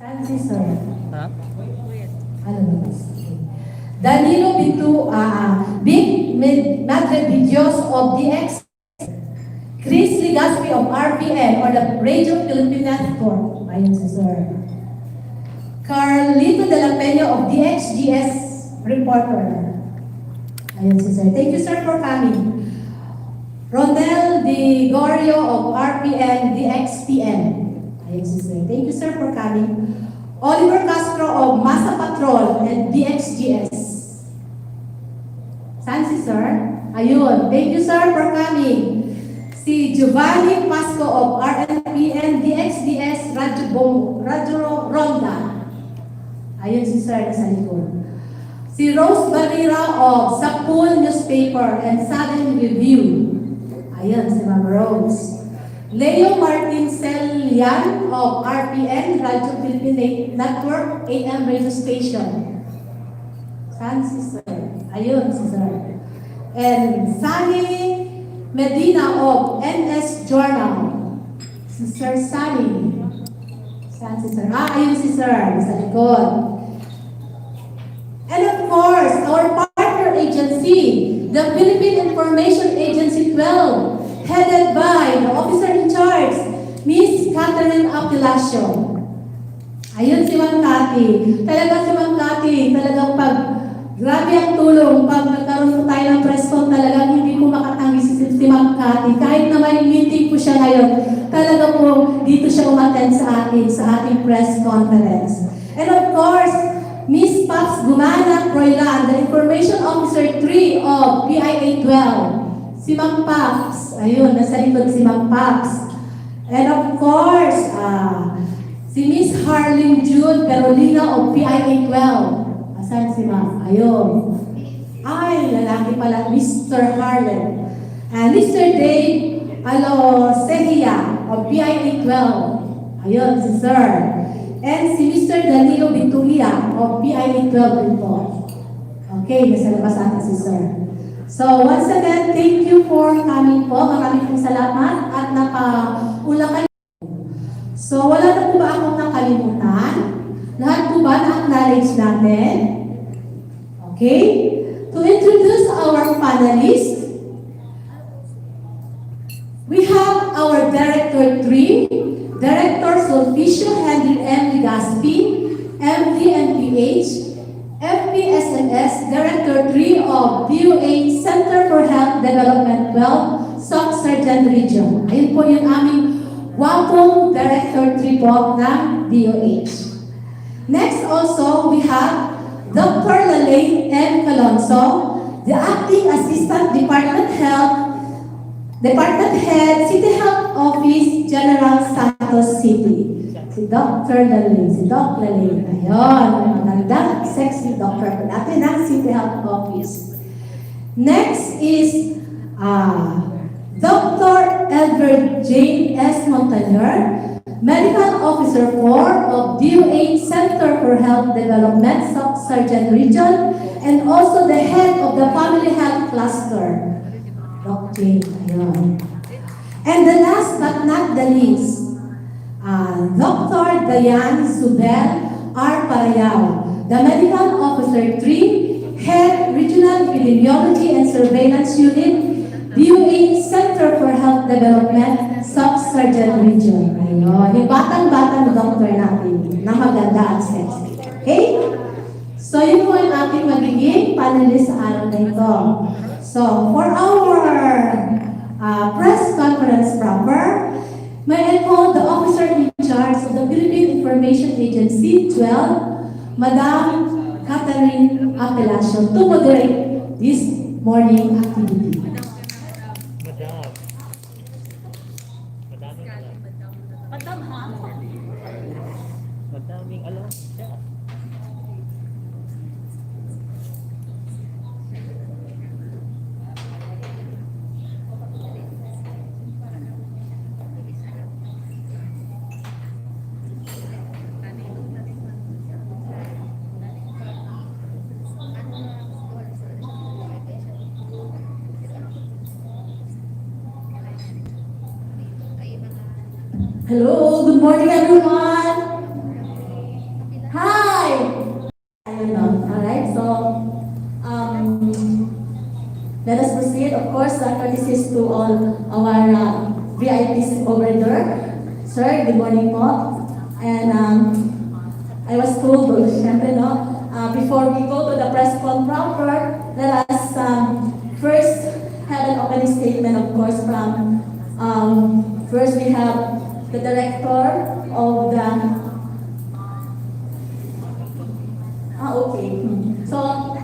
Fancy, sir. Ha? Ano naman? Danilo Bitu, Big Madre Videos of DX, Chris Legaspi of RPN or the Radio Philippine Network. Ayun si sir. Carlito de la Peña of DXGS Reporter. Ayun si sir. Thank you, sir, for coming. Rondel De Gorio of RPN DXPN. Ayun si sir. Thank you, sir, for coming. Oliver Castro of Masa Patrol and DXGS. Saan si sir? Ayun. Thank you, sir, for coming. Si Giovanni Pasco of RNPN DXDS Radio Ronda. Ayun si sir nasa likod. Si Rose Barrera of Sapul Newspaper and Southern Review. Ayun si Ma'am Rose. Leo Martin Celian of RPN Radio Philippine Network AM Radio Station. Saan si sir? Ayun si sir. And Sunny Medina of NS Journal. Si Sir Sunny. Saan si sir? Ayun si sir. Sa likod. And of course, our partner agency, the Philippine Information Agency 12, headed by the officer in charge, Miss Catherine Apilacio. Ayun si Ma'am Cathy. Talaga si Ma'am Cathy, talagang grabe ang tulong. Pag nagkaroon po tayo ng press con, talagang hindi ko makatanggi si Ma'am Cathy. Kahit na may meeting po siya ngayon, talaga po dito siya umattend sa ating press conference. And of course, Miss Paps Gumana Proylan, the Information Officer 3 of PIA 12. Si Ma'am Paps. Ayun, nasa likod si Ma'am Paps. And of course, si Miss Harling June Carolina of PIA 12. Asan si Ma'am? Ayun. Ay, lalaki pala, Mr. Harlan. And Mr. Dave Sehia of PIA 12. Ayun, si Sir. And si Mr. Danilo Bitulia of PIA 12 report. Okay, nasa labas natin si Sir. So, once again, thank you for coming po. Maraming pong salamat at napaula kayo. So, wala na po ba akong nakalimutan? Lahat po ba na-acknowledge natin? Okay? To introduce our panelists, we have our Director 3, Director Sulpicio Henry M. Legaspi, MD NPH, FPSNS, Director 3 of DOH Center for Health Development 12, SOC Sergeant Region. Ayun po yung aming wapong Director 3 po ng DOH. Next also, we have Dr. Lalaine M. Calonso, the Acting Assistant Department Head, City Health Office, General Santos City. Si Dr. Lalaine, si Doc Lalaine. Ayun, magandang sexy doctor po natin ng City Health Office. Next is Dr. Edward J. S. Montaner, Medical Officer 4 of DOH Center for Health Development, SOC Sergeant Region, and also the head of the Family Health Cluster. Dr. Ayun. And the last but not the least, Dr. Diane Subel R. Parayao, the Medical Officer 3, Head Regional Epidemiology and Surveillance Unit, DOH Center for Health Development, SOC Sergeant Region. Ayun, yung batang-batang doktor natin na maganda at sexy. Okay? So, yun po ang ating magiging panelist sa araw na ito. So, for our press conference proper, may I call the officer in charge of the Philippine Information Agency 12, Madam Catherine Apelacio, to moderate this morning activity. Madaming alam siya. Hello, good morning everyone. no? Alright, so let us proceed. Of course, courtesies to all our VIPs over there. Sir, good morning po. And I was told, syempre, no, before we go to the press con proper, let us first have an opening statement, of course, from first we have the director of the okay. So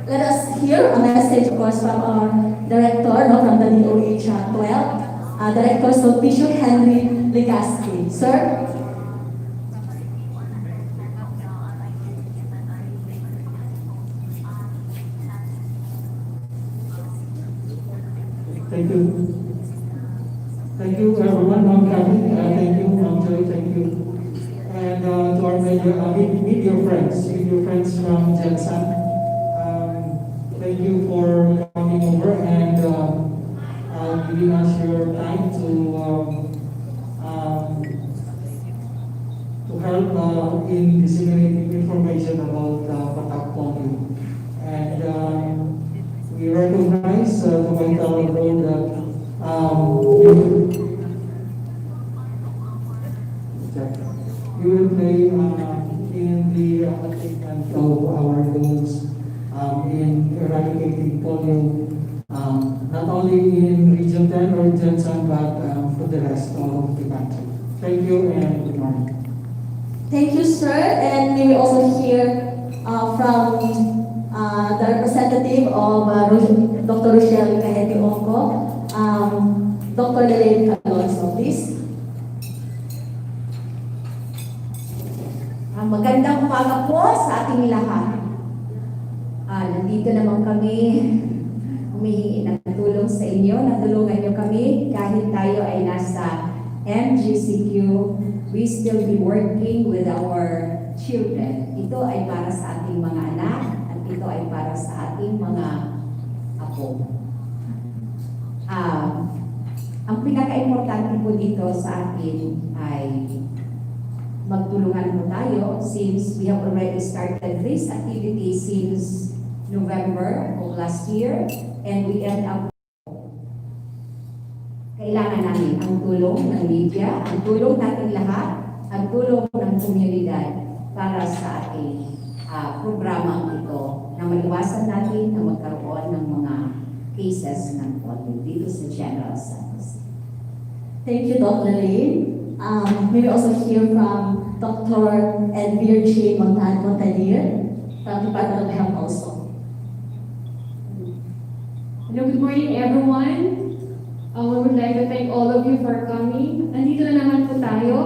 let us hear a message, of course, from our director, no, from the DOH 12, Director Sulpicio Henry Legaspi. Sir? Thank you. Thank you, everyone. Ma'am Kathy, thank you, Ma'am Joy, thank you. And to our media friends from Gensan, thank you for coming over and giving us your time to help in disseminating information about Patak POLIO. And we recognize to my fellow role that you will play in the attainment of our goals in eradicating polio, not only in Region 10 or Gensan, but for the rest of the country. Thank you and good morning. Thank you, sir. And may we also hear from the representative of Dr. Rochelle Kaheti-Ongko, Dr. Lelaine Calonzo, please. Magandang umaga po sa ating lahat. Nandito naman kami, humihingi ng tulong sa inyo, natulungan niyo kami kahit tayo ay nasa MGCQ, we still be working with our children. Ito ay para sa ating mga anak at ito ay para sa ating mga apo. Ang pinaka-importante po dito sa atin ay magtulungan po tayo since we have already started this activity since November of last year and we end up kailangan namin ang tulong ng media, ang tulong natin lahat, ang tulong ng komunidad para sa ating programang ito na maiwasan natin na magkaroon ng mga cases ng polio dito sa General Santos. Thank you, Dr. Lelaine. May we also hear from Dr. Elvir J. Montalier from Department of Health also. Hello, good morning everyone. We would like to thank all of you for coming. Nandito na naman po tayo.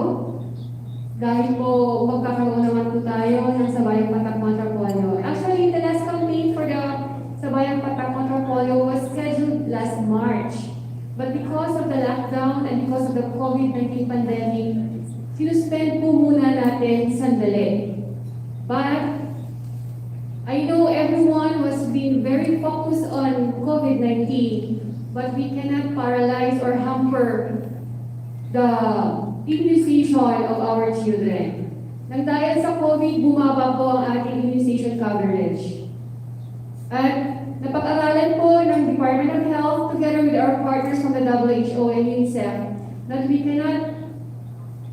Dahil po magkakaroon naman po tayo ng Sabayang Patak kontra Polio. Actually, the last campaign for the Sabayang Patak kontra Polio was scheduled last March. But because of the lockdown and because of the COVID-19 pandemic, sinuspend po muna natin sandali. But I know everyone was being very focused on COVID-19, but we cannot paralyze or hamper the immunization of our children. Nang dahil sa COVID, bumaba po ang ating immunization coverage. At napag-aralan po ng Department of Health together with our partners from the WHO and UNICEF that we cannot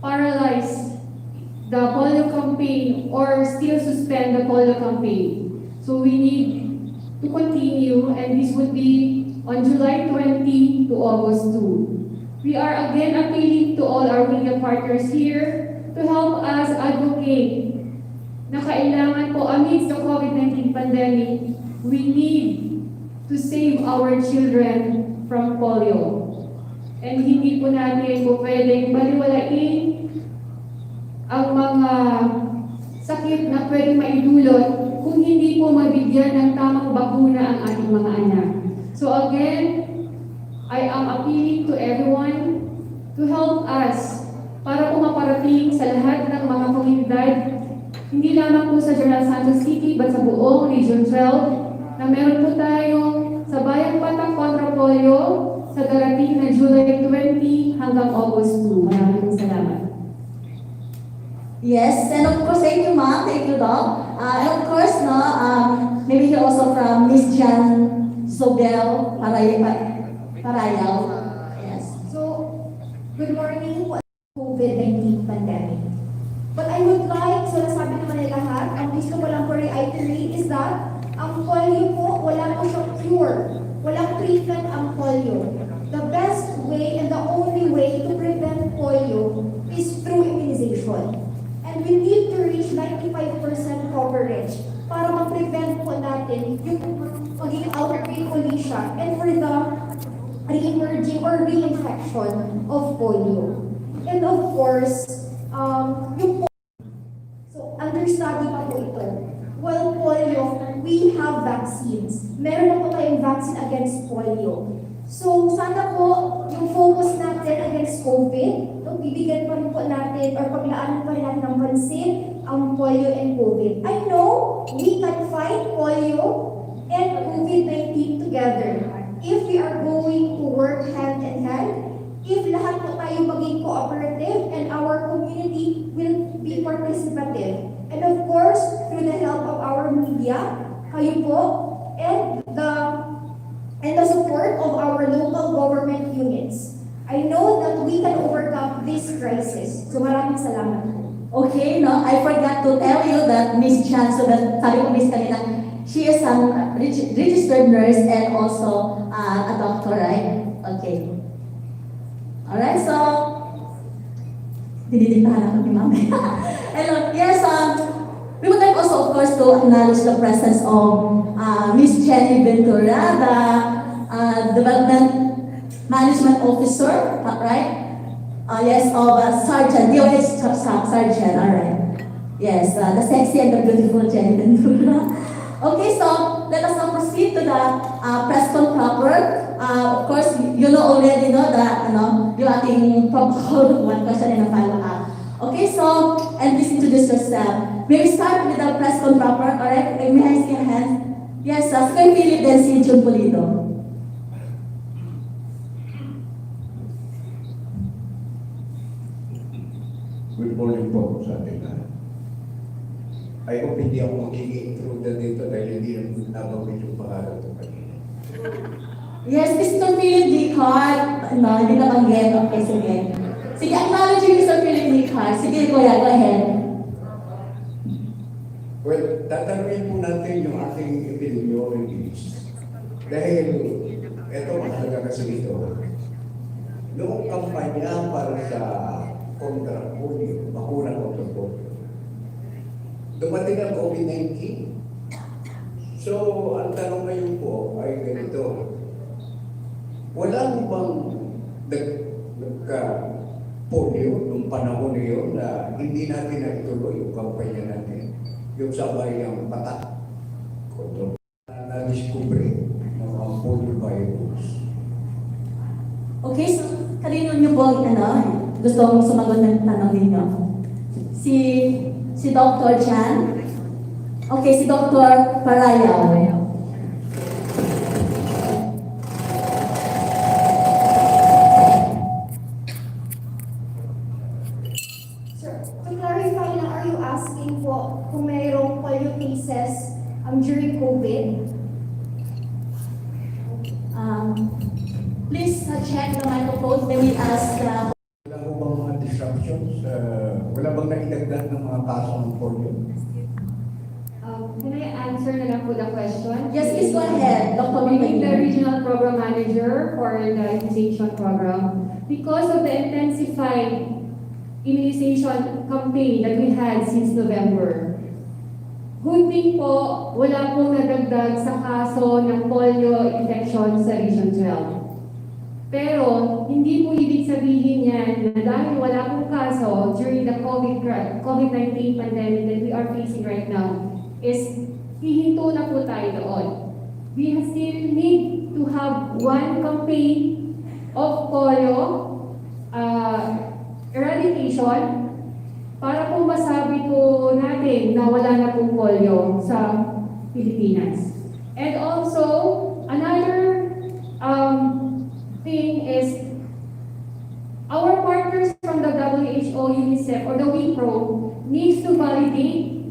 paralyze the polio campaign or still suspend the polio campaign. So we need to continue, and this would be on July 20 to August 2. We are again appealing to all our media partners here to help us advocate na kailangan po amidst the COVID-19 pandemic, we need to save our children from polio. And hindi po natin po pwedeng baliwalain ang mga sakit na pwedeng maidulot kung hindi po mabigyan ng tamang bakuna ang ating mga anak. So again, I am appealing to everyone to help us para po maparating sa lahat ng mga komunidad, hindi lamang po sa General Santos City, but sa buong Region 12, na meron po tayong Sabayang Patak kontra Polio sa darating na July 20 hanggang August 2. Maraming salamat. Yes, and of course, thank you, ma'am. Thank you, Doc. And of course, no, maybe here also from Miss Jan Sobel Parayal. Yes. So, good morning po COVID-19 pandemic. But I would like, so nasabi naman nila lahat, ang gusto ko lang po reiterate is that ang polio po, wala po siyang cure. Walang treatment ang polio. The best way and the only way to prevent polio is through immunization. And we need to reach 95% coverage para ma-prevent po natin yung maging outbreak uli siya and for the re-emerging or reinfection of polio. And of course, yung so understudy pa po ito. Well, polio, we have vaccines. Meron na po tayong vaccine against polio. So, sana po yung focus natin against COVID, no, bibigyan pa rin po natin or paglaanan pa rin natin ng pansin ang polio and COVID. I know we can fight polio and COVID-19 together if we are going to work hand in hand, if lahat po tayo maging cooperative and our community will be participative. And of course, through the help of our media, kayo po, and the support of our local government units. I know that we can overcome this crisis. So maraming salamat po. Okay, no, I forgot to tell you that Miss Chan, so that sabi ko Miss kanina, she is a registered nurse and also a doctor, right? Okay. Alright, so, dinidiktahan ako ni Ma'am. Hello, yes, we would like also, of course, to acknowledge the presence of Miss Jenny Ventura, the Development Management Officer, right? Yes, of Sergeant, DOH Sergeant, alright. Yes, the sexy and the beautiful Jenny Ventura. Okay, so let us now proceed to the press con proper. Of course, you know already that yung ating protocol, one question and a follow-up. Okay, so, and please introduce yourself. May we start with the press con proper, alright? May I see your hands? Yes, Sir Philip, then si Jun Pulido. Good morning po sa ating lahat. I hope hindi ako mag-i-intrude dito dahil hindi nabanggit yung pangalan ko kanina. Yes, Mr. Philip Licard. No, hindi nabanggit. Okay, sige. Sige, acknowledge you, Mr. Philip Licard. Sige, kuya, go ahead. Well, tatanungin po natin yung aking epidemiologist. Dahil ito mahalaga kasi ito. Noong kampanya para sa kontra polio, bakuna kontra polio, dumating ang COVID-19. So, ang tanong ngayon po ay ganito. Wala mo bang nagka-polio nung panahon niyon na hindi natin naituloy yung kampanya natin? Yung sabay ang patak kontra na-discover ng mga polio virus. Okay, so kanino niyo po gusto mong sumagot ng tanong ninyo? Si Dr. Chan? Okay, si Dr. Parayal. Sir, to clarify lang, are you asking po kung mayroong polio cases during COVID? Please check the microphone. May we ask Wala mo bang mga disruptions? Wala bang naidagdag ng mga kaso ng polio? Can I answer na lang po the question? yes, please go ahead, Dr. Being the Mapagin. regional program manager for the immunization program, because of the intensified immunization campaign that we had since November, good thing po, wala pong nadagdag sa kaso ng polio infection sa Region 12. Pero, hindi po ibig sabihin yan na dahil wala pong kaso during the COVID-19 pandemic that we are facing right now, is hihinto na po tayo doon. We still need to have one campaign of polio eradication para po masabi po natin na wala na pong polio sa Pilipinas. And also, another thing is our partners from the WHO, UNICEF, or the WIPRO validate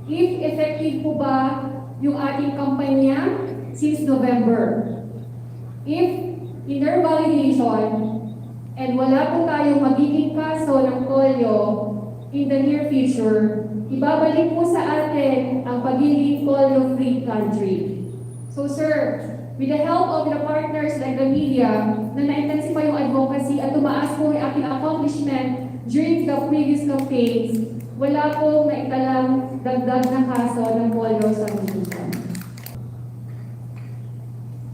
if effective po ba yung ating kampanya since November. If in their validation and wala po tayong magiging kaso ng polio in the near future, ibabalik po sa atin ang pagiging polio-free country. So sir, with the help of the partners like the media, na na-intensify yung advocacy at tumaas po yung ating accomplishment during the previous campaigns, wala pong naitalang dagdag na kaso ng polio sa Gensan.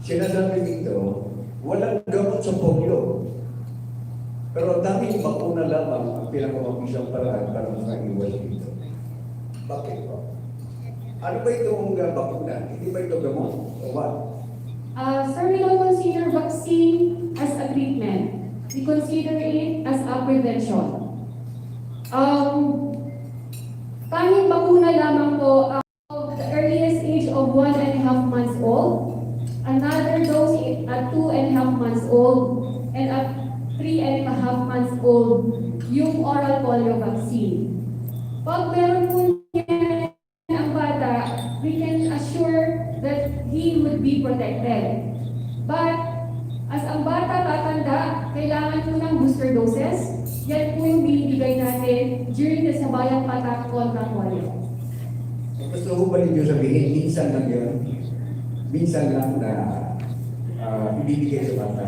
Sinasabi dito, walang gamot sa polio. Pero dahil bakuna lamang ang pinakamabisang paraan para makaiwas dito. Bakit po? Ano ba itong bakuna? Hindi ba ito gamot? O what? Sir, we don't consider vaccine as a treatment. We consider it as a prevention. Tanging bakuna lamang po of the earliest age of 1.5 months old, another dose at 2.5 months old, and at 3.5 months old, yung oral polio vaccine. Pag meron po niya ang bata, we can assure that he would be protected. But, as ang bata tatanda, kailangan po ng booster doses. Yan po yung binibigay natin during the sabayang patak kontra polio. Gusto ko ba ninyo sabihin, minsan lang yun? Minsan lang na ibibigay sa bata?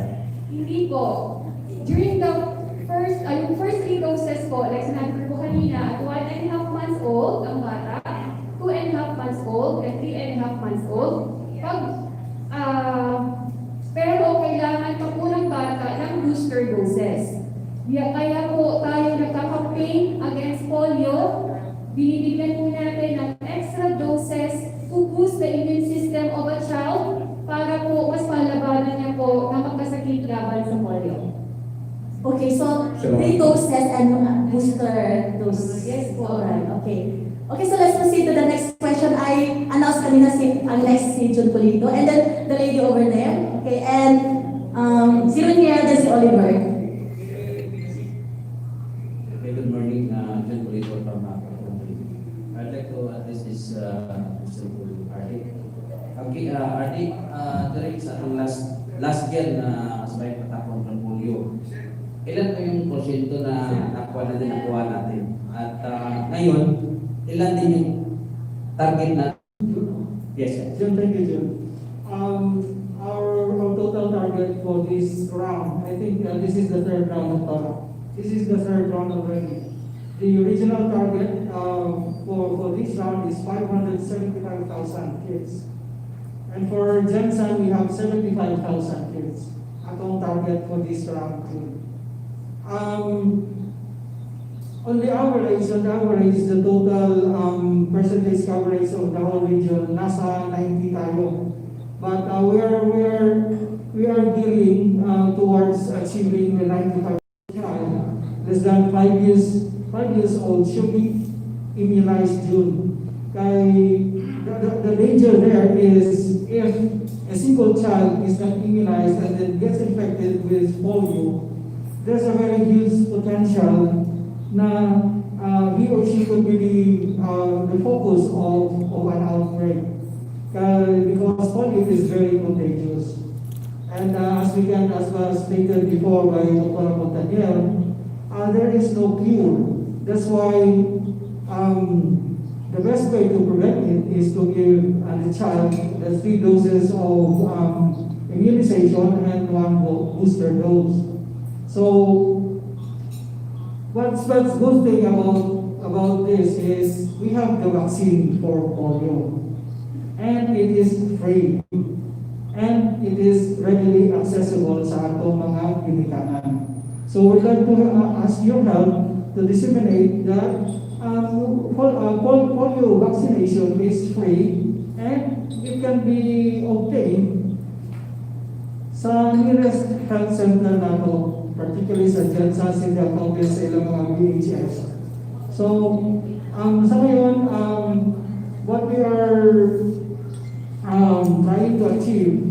Hindi po. During the yung first 3 doses po, like sinabi ko kanina, at 1.5 months old ang bata, 2.5 months old, and 3.5 months old. Pero kailangan pa po ng bata ng booster doses. Kaya po tayo nagka-campaign against polio, binibigyan po natin ng extra doses to boost the immune system of a child para po mas palabanan niya po na magkasakit laban sa polio. Okay, so 3 doses and booster dose. Yes po. Alright, okay. Okay, so let's proceed to the next question. I announced kanina ang next si Jun Polito and then the lady over there. Okay, and si Ronier, then si Oliver. Good morning, John Polito from I'd like to address this Mr. Ardi. Okay, Ardi, during sa atong last year na sabay patakon ng polio, ilan po yung porsyento na nakuha natin? At ngayon, ilan din yung target na? Yes, sir. Jim, thank you, Jim. Our total target for this round, I think this is the third round of This is the third round already. The original target for this round is 575,000 kids. And for Gensan, we have 75,000 kids. Atong target for this round too. On the average, the total percentage coverage of the whole region, nasa 90 tayo. But we are gearing towards achieving the 95. Less than 5 years old should be immunized June. The danger there is if a single child is not immunized and then gets infected with polio, there's a very huge potential na he or she could be the focus of an outbreak. Because polio is very contagious. And as was stated before by Dr. Montaniel, there is no cure. That's why the best way to prevent it is to give the child the 3 doses of immunization and 1 booster dose. So, what's good thing about this is we have the vaccine for polio, and it is free, and it is readily accessible sa atong mga ginikanan. So we'd like to ask your help to disseminate that polio vaccination is free and it can be obtained sa nearest health center nato, particularly sa Gensan City Complex sa ilang mga BHS. So, sa ngayon, what we are trying to achieve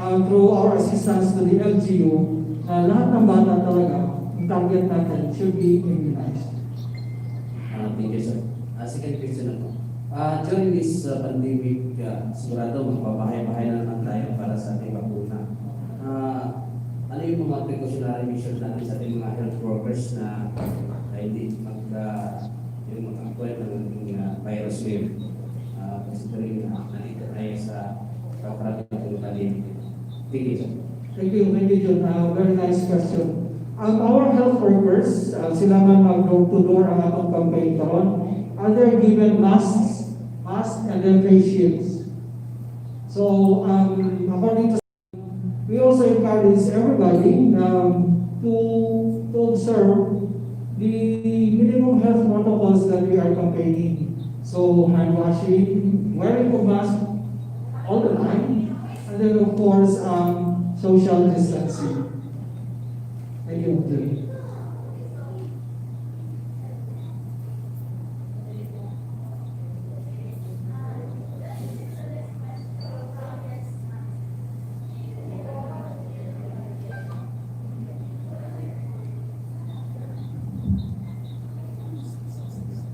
through our assistance to the LGU, lahat ng bata talaga, ang target natin should be immunized. thank you, sir. Second question ako. During this pandemic, sigurado magpabahay-bahay na naman tayo para sa ating bakuna. Ano yung mga precautionary measures natin sa ating mga health workers na hindi yung mag-acquire ng virus wave? Considering nandito tayo sa kakarapin ng pandemic. Thank you, sir. Thank you, John. Very nice question. Our health workers, sila man mag-door-to-door ang atong campaign karon, they're given masks and then face shields. So, according to we also encourage everybody to observe the minimum health protocols that we are campaigning. So, hand washing, wearing a mask all the time, and then of course, social distancing. Thank you.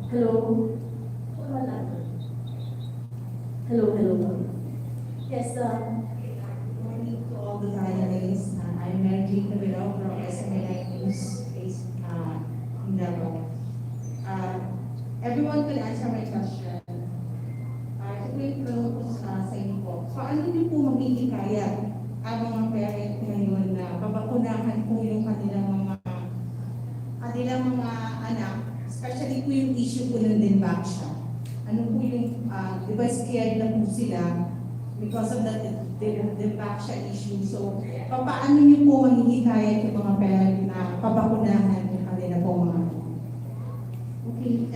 Hello. Hello. Yes, Morning to all the Thailandese. I'm Mary Cabero from SMNI News based in Davao. Everyone can answer my question. Ito po sa inyo po. Paano niyo po magkikikaya ang mga parent ngayon na pabakunahan po yung kanilang mga anak, especially po yung issue po ng dementia. Ano po yung, di ba scared na po sila because of the dementia issue. So, paano niyo po manghihikayat yung mga parent na pabakunahan yung kanila po mga okay,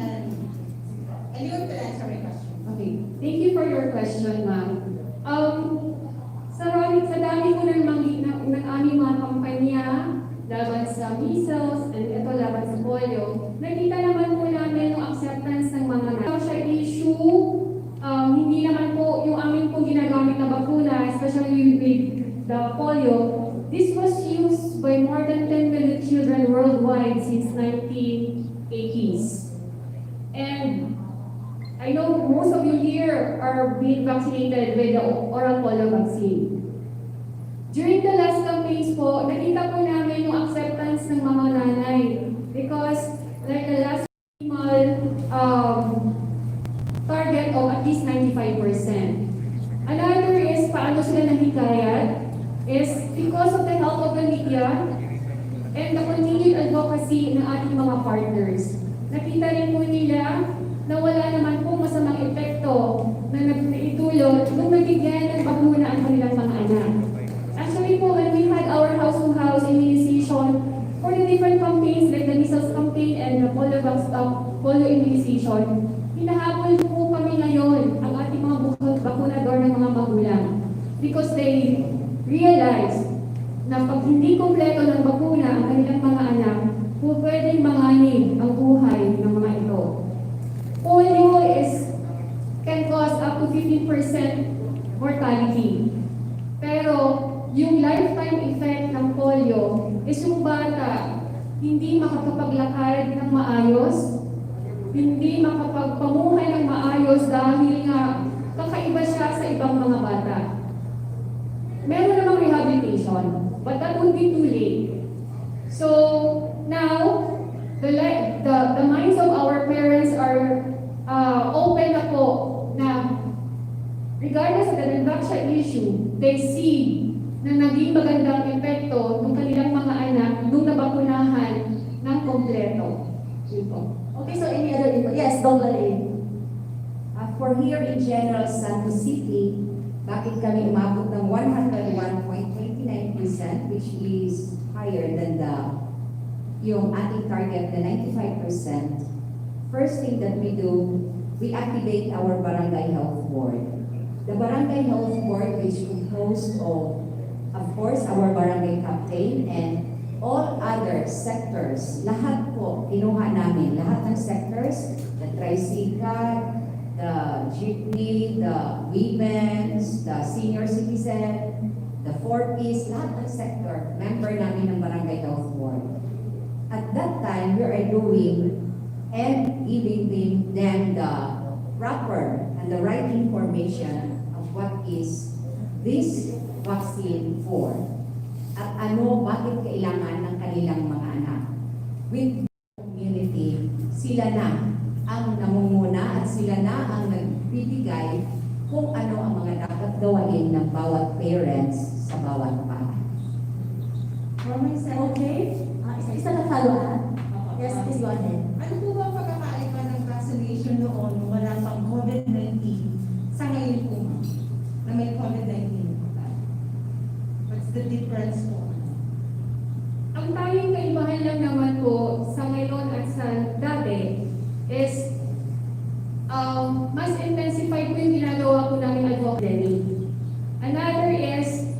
anyone can answer my question? Okay, thank you for your question, ma'am. Sa dami ko ng aming mga kampanya laban sa measles and ito laban sa polio, nakita naman po namin yung acceptance ng mga siya issue. Hindi naman po yung amin po ginagamit na bakuna, especially with the polio. This was used by more than 10 million children worldwide since 1980s. And I know most of you here are being vaccinated with the oral polio vaccine. During the last campaigns po, nakita po namin yung acceptance ng mga nanay because like the last target of at least 95%. Another is paano sila nahikayat is because of the help of the media and the continued advocacy ng ating mga partners. Nakita rin po nila na wala naman po masamang epekto na naitulot nung nabigyan ng bakuna ang kanilang mga anak. Actually po, when we had our house-to-house immunization for the different campaigns like the measles campaign and the polio immunization, hinahabol po kami ngayon ang ating mga bakunador ng mga magulang because they realize na pag hindi kompleto ng bakuna ang kanilang mga anak, po pwedeng manganib ang buhay ng mga ito. Polio can cause up to 15% mortality. Pero yung lifetime effect ng polio is yung bata hindi makakapaglakad ng maayos, hindi makapagpamuhay ng maayos dahil nga kakaiba siya sa ibang mga bata. Meron namang rehabilitation, but that would be too late. So now, the minds of our parents are open na po na regardless of the dementia issue, they see na naging magandang epekto ng kanilang mga anak nung nabakunahan ng kompleto. Okay, so any other input? Yes, Donglae. For here in General Santos City, bakit kami umabot ng 101.29%, which is higher than yung ating target na 95%. First thing that we do, we activate our barangay health board. The barangay health board is composed of course, our barangay captain and all other sectors. Lahat po, kinuha namin. Lahat ng sectors, the tricycle, the jeepney, the women's, the senior citizen, the 4Ps, lahat ng sector, member namin ng barangay health board. At that time, we are doing and giving them the proper and the right information of what is this vaccine for at bakit kailangan ng kanilang mga anak. With community, sila na ang namumuna at sila na ang nagbibigay kung ano ang mga dapat gawain ng bawat parents sa bawat bata. Okay. Isa na follow-up. Yes, please go ahead. Ano po ba ang pagkakaiba ng vaccination noon nung wala pang COVID-19 sa ngayon po, ma'am, na may COVID-19? What's the difference po? Ang tayong kaibahan lang naman po sa ngayon at sa dati is mas intensified po yung ginagawa po namin advocacy. Another is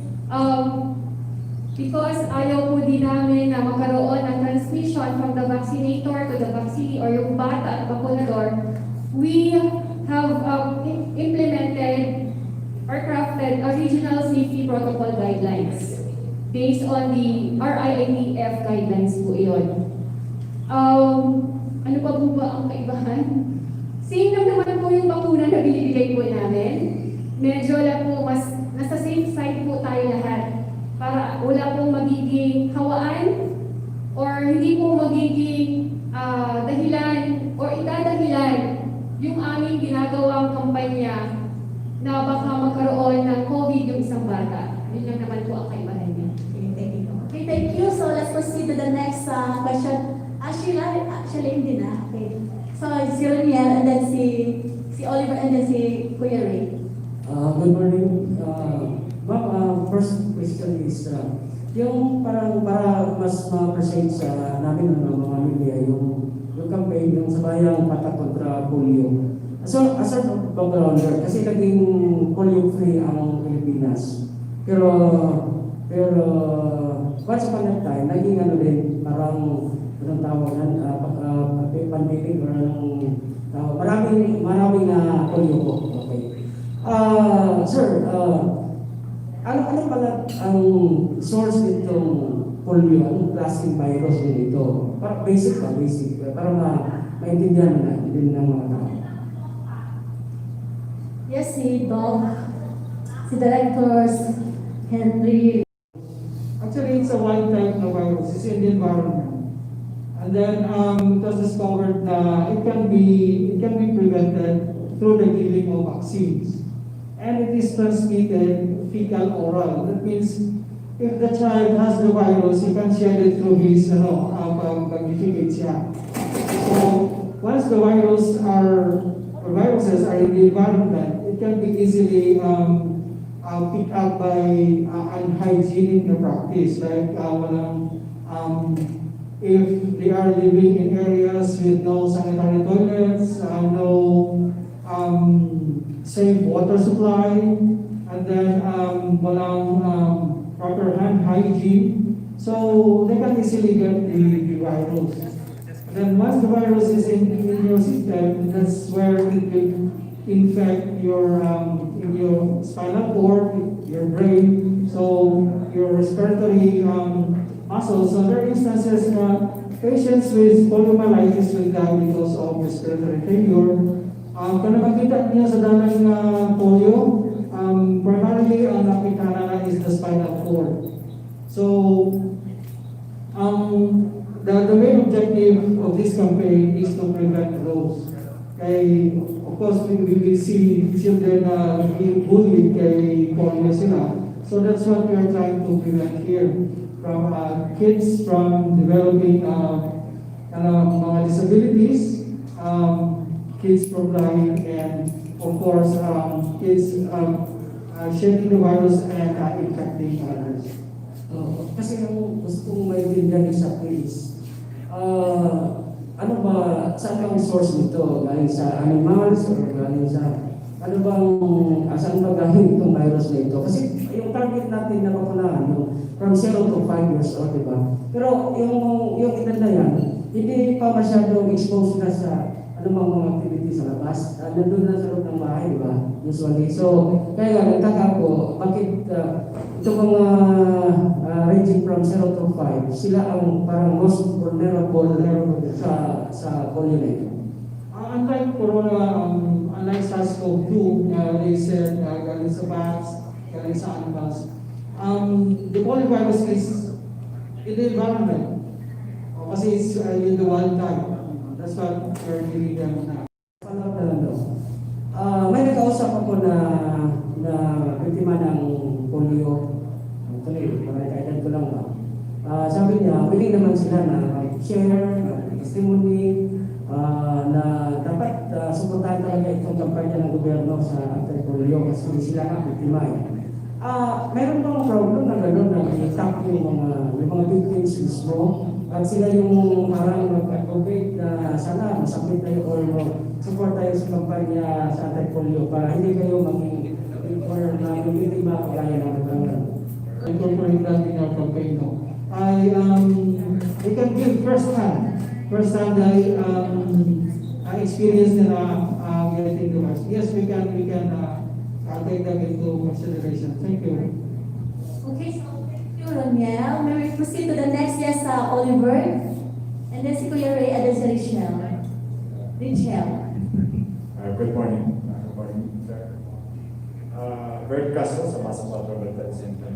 because ayaw po din namin na magkaroon ng transmission from the vaccinator to the vaccinee or yung bata at vacunador, we have implemented or crafted a regional safety protocol guidelines based on the RIATF guidelines po iyon. Ano pa po ba ang kaibahan? Same lang naman po yung bakuna na binibigay po namin. Medyo lang po mas nasa safe side po tayo lahat para wala pong magiging hawaan or hindi po magiging dahilan or itadahilan yung aming ginagawang kampanya na baka magkaroon ng COVID yung isang bata. Yun lang naman po ang kaibahan niya. Okay, thank you. So let's proceed to the next question. Actually, hindi na. Okay. So, si Roniel, and then si Oliver, and then si Kuya Ray. Good morning. Ma'am, first question is, yung para mas ma-appreciate sa namin ng mga media, yung campaign yung sabayang patak kontra polio. So, as a backgrounder, kasi naging polio-free ang Pilipinas. Pero once upon a time, naging ano din, parang anong tawagan, pandemic or anong maraming polio po. Okay. Sir, ano pala ang source nitong polio? Anong klaseng virus nito? Para basic. Para maintindihan na din ng mga tao. Yes, si Doc, si Directors, Henry. Actually, it's a wild type na virus. It's in the environment. And then it was discovered that it can be prevented through the giving of vaccines. And it is transmitted fecal oral. That means if the child has the virus, he can share it through his pag-defecate siya. So once the viruses are in the environment, it can be easily picked up by unhygienic practice, like if they are living in areas with no sanitary toilets, no safe water supply, and then walang proper hand hygiene, so they can easily get the virus. Then once the virus is in your system, that's where it will infect your in your spinal cord, your brain, so your respiratory muscles. So there are instances patients with poliomyelitis will die because of respiratory failure. Kung nakakita niyo sa dalang polio, primarily ang nakikita is the spinal cord. So the main objective of this campaign is to prevent those. Of course, we will see children being bullied kay polio sila. So that's what we are trying to prevent here. From kids from developing mga disabilities, kids from dying, and of course, kids shedding the virus and infecting others. Kasi ang gusto kong maintindihan sa case, ano ba, saan ang source nito? Galing sa animals or galing sa, ano bang, saan ba galing itong virus na ito? Kasi yung target natin na mapunahan, yung from 0 to 5 years old, di ba? Pero yung edad na yan, hindi pa masyadong exposed na sa anumang mga activity sa labas. Nandun na sa loob ng bahay, di ba? Usually. So, kaya nga, nagtaka ko, bakit ito mga ranging from 0 to 5, sila ang parang most vulnerable sa polio na ito. Unlike Corona, unlike SARS-CoV-2, they said galing sa bats, galing sa animals, the polio virus is in the environment. Kasi it's in the wild type. That's what we're giving them now. Follow-up na lang daw. May nakausap ako na biktima ng polio. Actually, marami ko lang ba. Sabi niya, willing naman sila na share, testimony, na dapat suportahan talaga itong kampanya ng gobyerno sa anti-polio kasi sila nga biktima eh. Meron bang problem na gano'n na i-tap yung mga victims mismo at sila yung parang mag-advocate na sana masabit tayo or support tayo sa kampanya sa anti-polio para hindi kayo maging or na biktima kagaya ng katangan. Incorporate that in our campaign. No? I can give first-hand I experienced nila getting the virus. Yes, we can take that into consideration. Thank you. Okay, so thank you, Roniel. May we proceed to the next guest, Oliver. And then si Kuya Ray, and then si Richelle. Good morning. Good morning, sir. Bird Castro sa Masama Provincial Center.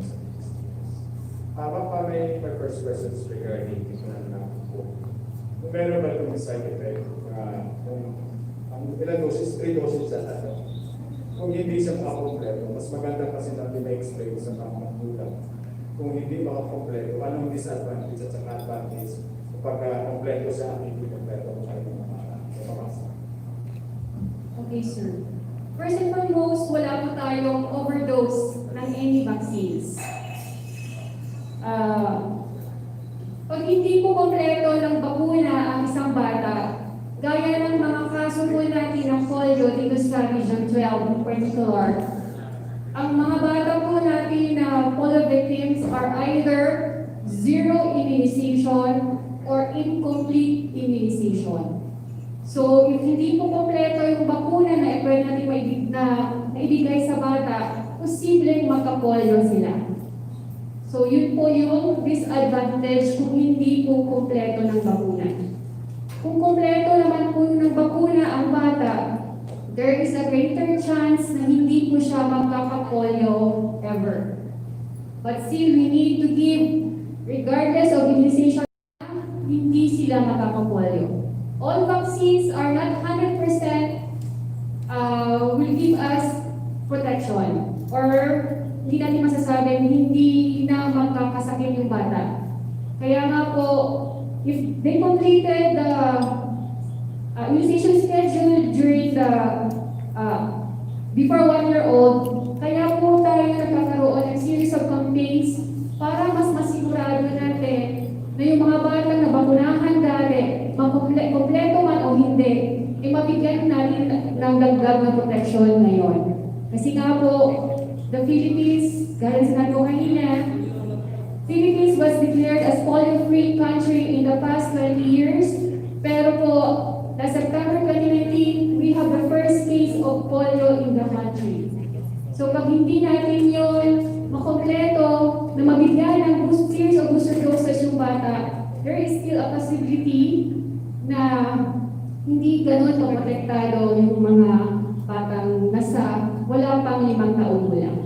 Baka may first questions regarding ito na po. Kung meron ba itong side effect, kung ilang doses, 3 doses sa ano. Kung hindi siya makakompleto, mas maganda kasi natin na-explain sa mga magulang. Kung hindi makakompleto, anong disadvantage at saka advantage kapag kompleto siya, hindi kompleto ang kanyang mamasa. Okay, sir. First and foremost, wala po tayong overdose ng any vaccines. Pag hindi po kompleto ng bakuna ang isang bata, gaya ng mga kaso po natin ng polio dito sa Region 12 in particular, ang mga bata po natin na polio victims are either zero immunization or incomplete immunization. So, if hindi po kompleto yung bakuna na pwede natin maibigay sa bata, posibleng magka-polio sila. So, yun po yung disadvantage kung hindi po kompleto ng bakuna. Kung kompleto naman po ng bakuna ang bata, there is a greater chance na hindi po siya magkaka-polio ever. But still, we need to give, regardless of immunization, hindi sila magkaka-polio. All vaccines are not 100% will give us protection or hindi natin masasabing hindi na magkakasakit yung bata. Kaya nga po, if they completed the immunization schedule during the before 1 year old, kaya po tayo nagkakaroon ng series of campaigns para mas masigurado natin na yung mga batang nabakunahan dati, kompleto man o hindi, mabigyan natin ng dagdag na protection ngayon. Kasi nga po, the Philippines, gaya sa natin kanina, Philippines was declared as polio-free country in the past 20 years. Pero po, na September 2019, we have the first case of polio in the country. So pag hindi natin yun makompleto, na mabigyan ng series of booster doses yung bata, there is still a possibility na hindi ganun kaprotektado yung mga batang nasa wala pang 5 taon gulang.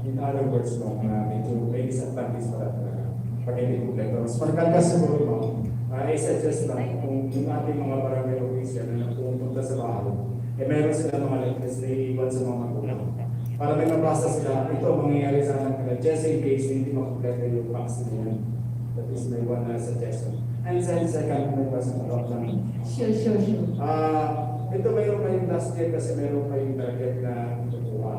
In other words, medyo may disadvantage pala talaga pag hindi kompleto. Mas maganda siguro, I-suggest lang kung yung ating mga barangay official na pumunta sa bahay, meron sila mga letters na iiwan sa mga magulang. Para may mabasa sila, ito mangyayari sa anak nila, just in case hindi makompleto yung vaccine nila. That is my one suggestion. And second, may question about lang. Sure. Ito mayroon kayong last year kasi mayroon kayong target na kukuha.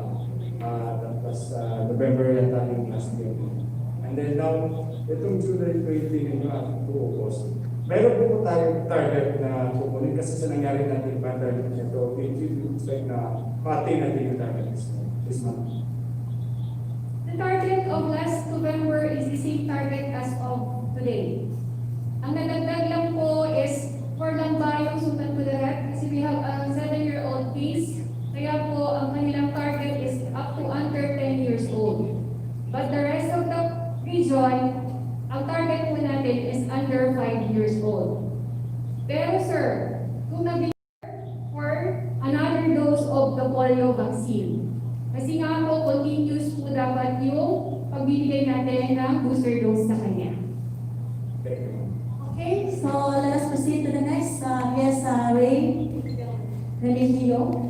Tapos November yata yung last year. And then now, itong July 20 ninyo at 2 August, meron po tayong target na kukunin kasi sa nangyari natin pandemic nito, we expect na pati natin yung target this month. The target of last November is the same target as of today. Ang nadagdag lang po is for lang ba yung Sultan Kudarat? Kasi Kaya po, ang kanilang target is up to under 10 years old. But the rest of the region, ang target po natin is under 5 years old. Pero sir, kung nabigyan for another dose of the polio vaccine, kasi nga po, continuous po dapat yung pagbibigay natin ng booster dose sa kanya. Thank you. Okay, so let us proceed to the next. Yes, Ray. Religio.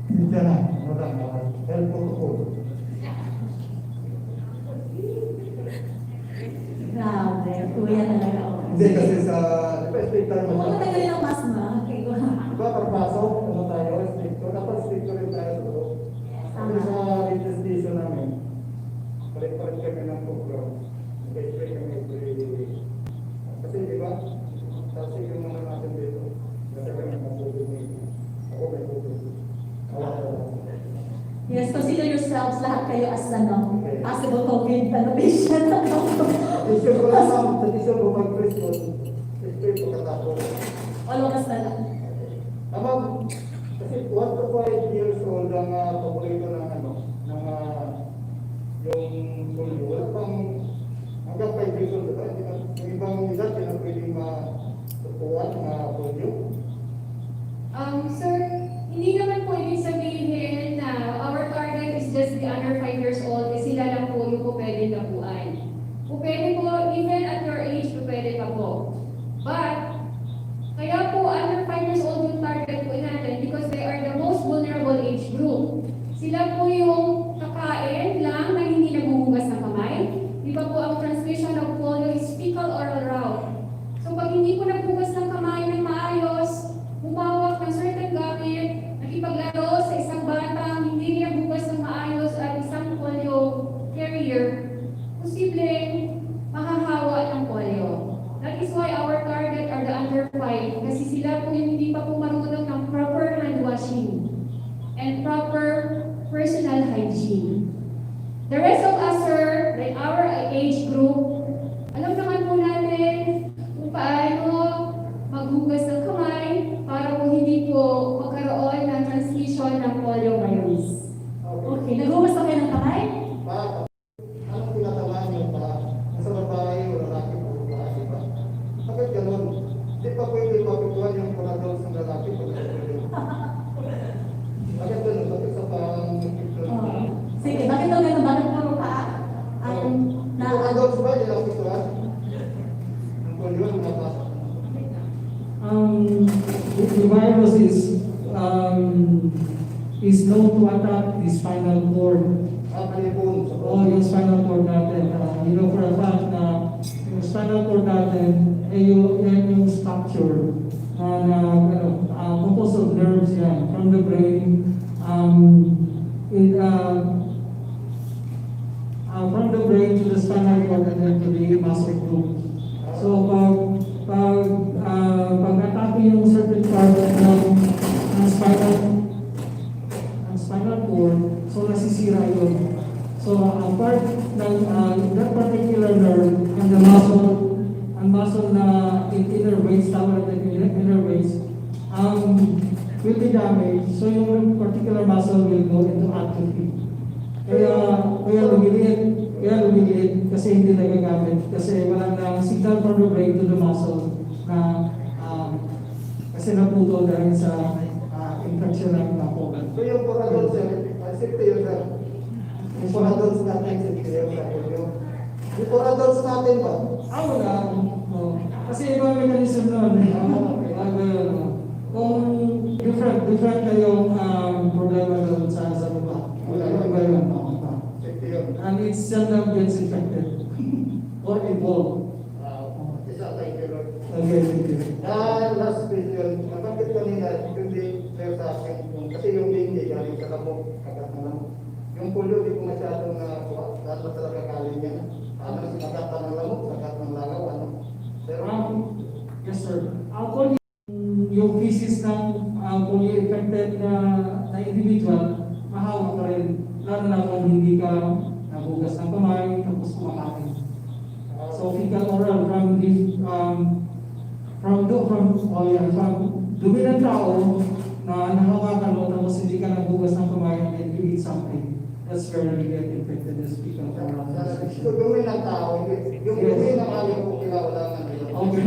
Hindi na, health protocol. Grabe, kuya talaga ako. Hindi kasi sa, Huwag mo tagalin ang mas ma. Okay, go ahead. Diba, pagpasok, ano tayo, stricto, dapat stricto rin tayo sa loob. Kasi sa registration namin, palit-palit kami ng program. Nag-explain kami kasi di ba, kasi yung mga natin dito, kasi kami mag-COVID. Ako may COVID. Yes, consider yourselves lahat kayo as possible COVID patient. Isip ko lang, sa isip ko mag-Christmas, explain ko katapos. All of us na lang. Tama, kasi 1 to 5 years old ang paborito ng ano, ng yung polio. Wala pang hanggang 5 years old, diba? Yung ibang edad, yun ang pwedeng matutuan ng polio. Sir, hindi naman po ibig sabihin na our target is just the under 5 years old, kasi sila lang po yung po pwede labuan. Po pwede po, even at your age, po pwede pa po. But, kaya po under 5 years old yung target po natin because they are the most vulnerable age group. Sila po yung kakain lang na hindi naguhugas ng kamay. Di ba po ang transmission ng polio is fecal-oral route. So pag hindi po naghugas ng kamay ng maayos, humawak ng certain gamit, nakipaglaro sa isang bata, hindi niya bukas ng maayos at isang polio carrier, posibleng mahahawa ng polio. That is why our target are the under 5 kasi sila po yung hindi pa po marunong ng proper hand washing and proper personal hygiene. The rest of us, sir, like our age group, alam naman po natin kung paano maghugas ng kamay para po hindi po magkaroon ng transmission ng polio virus. Okay, naghumas pa kayo ng kamay? Anong tinatamaan nyo pa? Nasa babae o lalaki o babae, di ba? Bakit ganun? Di pa pwede mapituan yung paradox ng lalaki pag pwede. Bakit ganun? Bakit sa parang Oh. Sige, bakit daw ganun? Bakit puro pa? paradox ba yung napituan? Ang polio ang napasok. The virus is known to attack the spinal cord. Palibon. Yung spinal cord natin. You know for a fact na yung spinal cord natin, yung structure na composed of nerves yan from the brain. From the brain to the spinal cord and then to the muscle group. So pag atake yung certain part ng spinal cord, so nasisira yun. So ang part ng that particular nerve and the muscle na innervates, tawag natin innervates, will be damaged. So yung particular muscle will go into atrophy. Kaya lumiliit kasi hindi nagagamit kasi wala nang signal from the brain to the muscle na kasi naputol dahil sa infection ng ako. So yung paradox, safety yun sir. Yung paradox natin, safety yun sa polio. Yung paradox natin ba? Wala. Kasi ibang mechanism nun. Kung different kayong problema doon sa baba. Iba yun. Safety yun. And it seldom gets infected or involved. Isa tayo kilo. Okay, thank you. Last question, nabanggit kanina, hindi clear sa akin, kasi yung dengue galing sa lamok, kagat ng lamok. Yung polio, di ko masyadong lahat na talaga kaling niya. Ano, kagat ng lamok, kagat ng langaw, ano. Pero, Yes, sir. Polio, yung feces ng polio infected na individual, mahawa ka rin. Lalo na kung hindi ka nabugas ng kamay, tapos kumakain. So, fecal oral from dumi ng tao na nakakakalo tapos hindi ka nagbugas ng kamay and you eat something. That's where you get infected and speak of Kung gawin ng tao, yung gawin ng ayaw ko kinaulangan nila. Okay.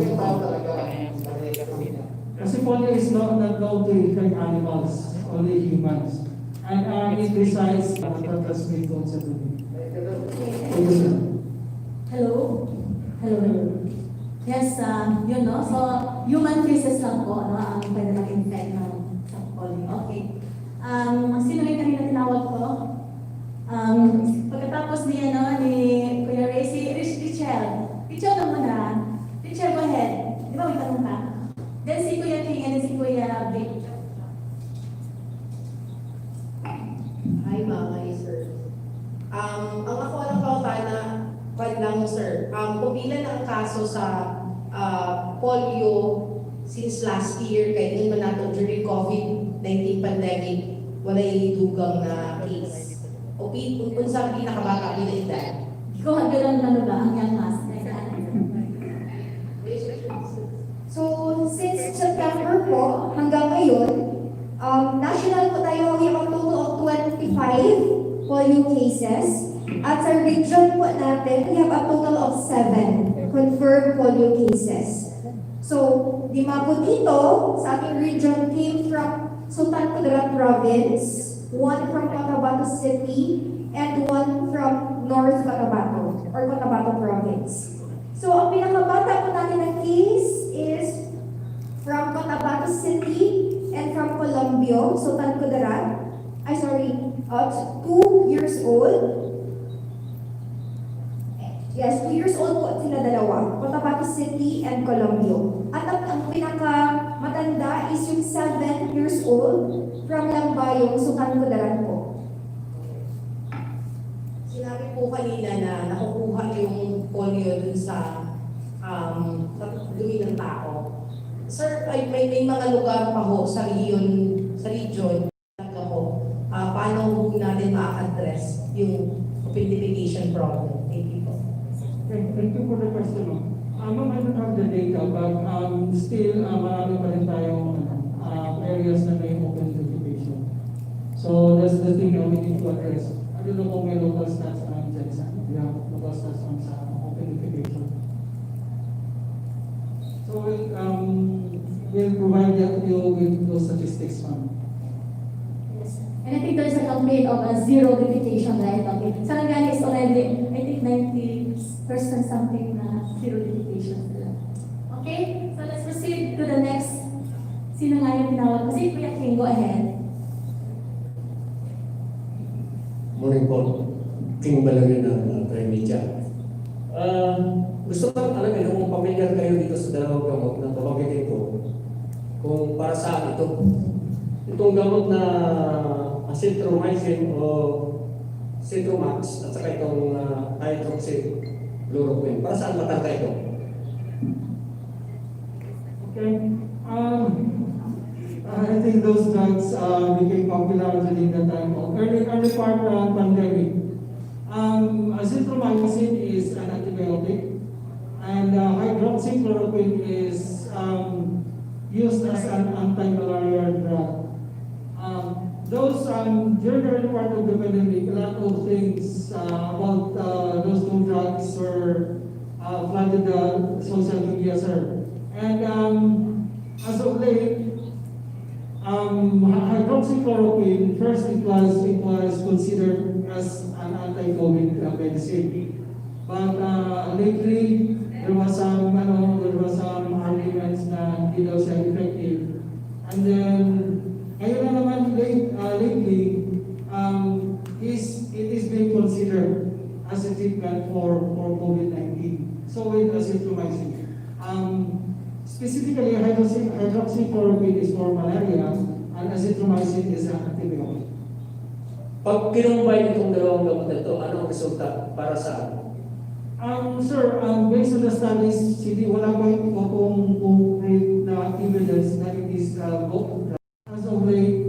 Yung tao talaga. Kasi polio is not known to infect animals, only humans. And it resides transmit also to me. Hello? Hello. Yes, yun no. So, human cases lang po, no, ang pwede mag-infect ng sa polio. Okay. Sino yung kanina tinawag ko? Pagkatapos ni Kuya Ray, si Richel. Richel naman na. Richel, go ahead. Di ba may tanong ka? Then si Kuya King and then si Kuya Vic. Hi, mga sir. Ang ako lang kautana, kwan lang sir, pumilan ang kaso sa polio since last year, kaya din man nato during COVID-19 pandemic, wala dugang na case. O kung sa pinakabata, pinailan. Ikaw hanggang ano ba ang young mass? So, since September po, hanggang ngayon, national po tayo, we have a total of 25 polio cases. At sa region po natin, we have a total of 7 confirmed polio cases. So, 5 po dito sa ating region came from Sultan Kudarat Province, 1 from Cotabato City, and 1 from North Cotabato or Cotabato Province. So, ang pinakabata po natin na case is from Cotabato City and from Colombio, Sultan Kudarat. 2 years old. Yes, 2 years old po sila dalawa. Cotabato City and Colombio. At ang pinakamatanda is yung 7 years old from Lambayong, Sultan Kudarat po. Sinabi po kanina na nakukuha yung polio dun sa dumi ng tao. Sir, may mga lugar pa ho sa region ho, paano ho natin ma-address yung identification problem? Thank you po. Thank you for the question. Ma'am, I don't have the data, but still, marami pa rin tayong areas na may open identification. So that's the thing that we need to address. I don't know kung may local stats on Gensan. We have local stats on sa open identification. So we'll provide you with those statistics, ma'am. Yes. And I think there's a campaign of a zero limitation, right? Okay. Sarangani is already, I think 90% something na zero limitation. Okay? So let's proceed to the next. Sino nga yung tinawag? Kasi Kuya King, go ahead. Morning po. King Balangin ng Media. Gusto ko alamin kung pamilyar kayo dito sa dalawang gamot na babanggitin ko kung para saan ito. Itong gamot na azithromycin o Citromax at saka itong hydroxychloroquine. Para saan matangka ito? Okay. I think those drugs became popular during the time of early part of pandemic. Azithromycin is an antibiotic, and hydroxychloroquine is used as an anti-malarial drug. Those during the early part of the pandemic, a lot of things about those two drugs were flooded the social media, sir. And as of late, hydroxychloroquine, first it was considered as an anti-COVID medicine. But lately, there was some arguments na hindi daw siya effective. And then, ngayon na naman lately, it is being considered as a treatment for COVID-19. So with azithromycin. Specifically, hydroxychloroquine is for malaria, and azithromycin is an antibiotic. Pag kinumbay itong dalawang gamot na ito, anong resulta para saan? Sir, based on the studies, wala pa itong concrete na evidence na it is both. As of late,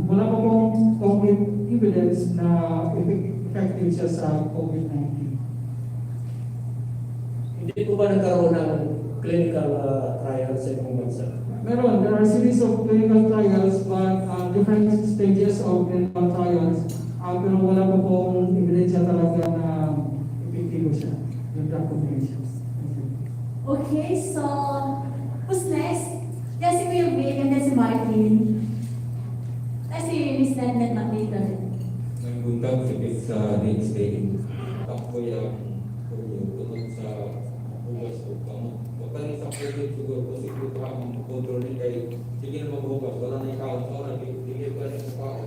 wala pa pong concrete evidence na effective siya sa COVID-19. Hindi po ba nagkaroon ng clinical trial sa ibang bansa? Meron, there are a series of clinical trials, but different stages of clinical trials. Pero wala pa pong ebidensya talaga na epektibo siya, yung drug combination. Okay, so who's next? Yes, si Kuya Vic and then si Martin. Ay, si Miss Netnet Maglita. Nagbuntag sa next day. Takbo yung tunod sa bugas o kamo. Baka sa COVID siguro po siguro ka mag-control ni kay sige na magbugas. Wala na ikaw sa oras. Tigil ka na sa kao.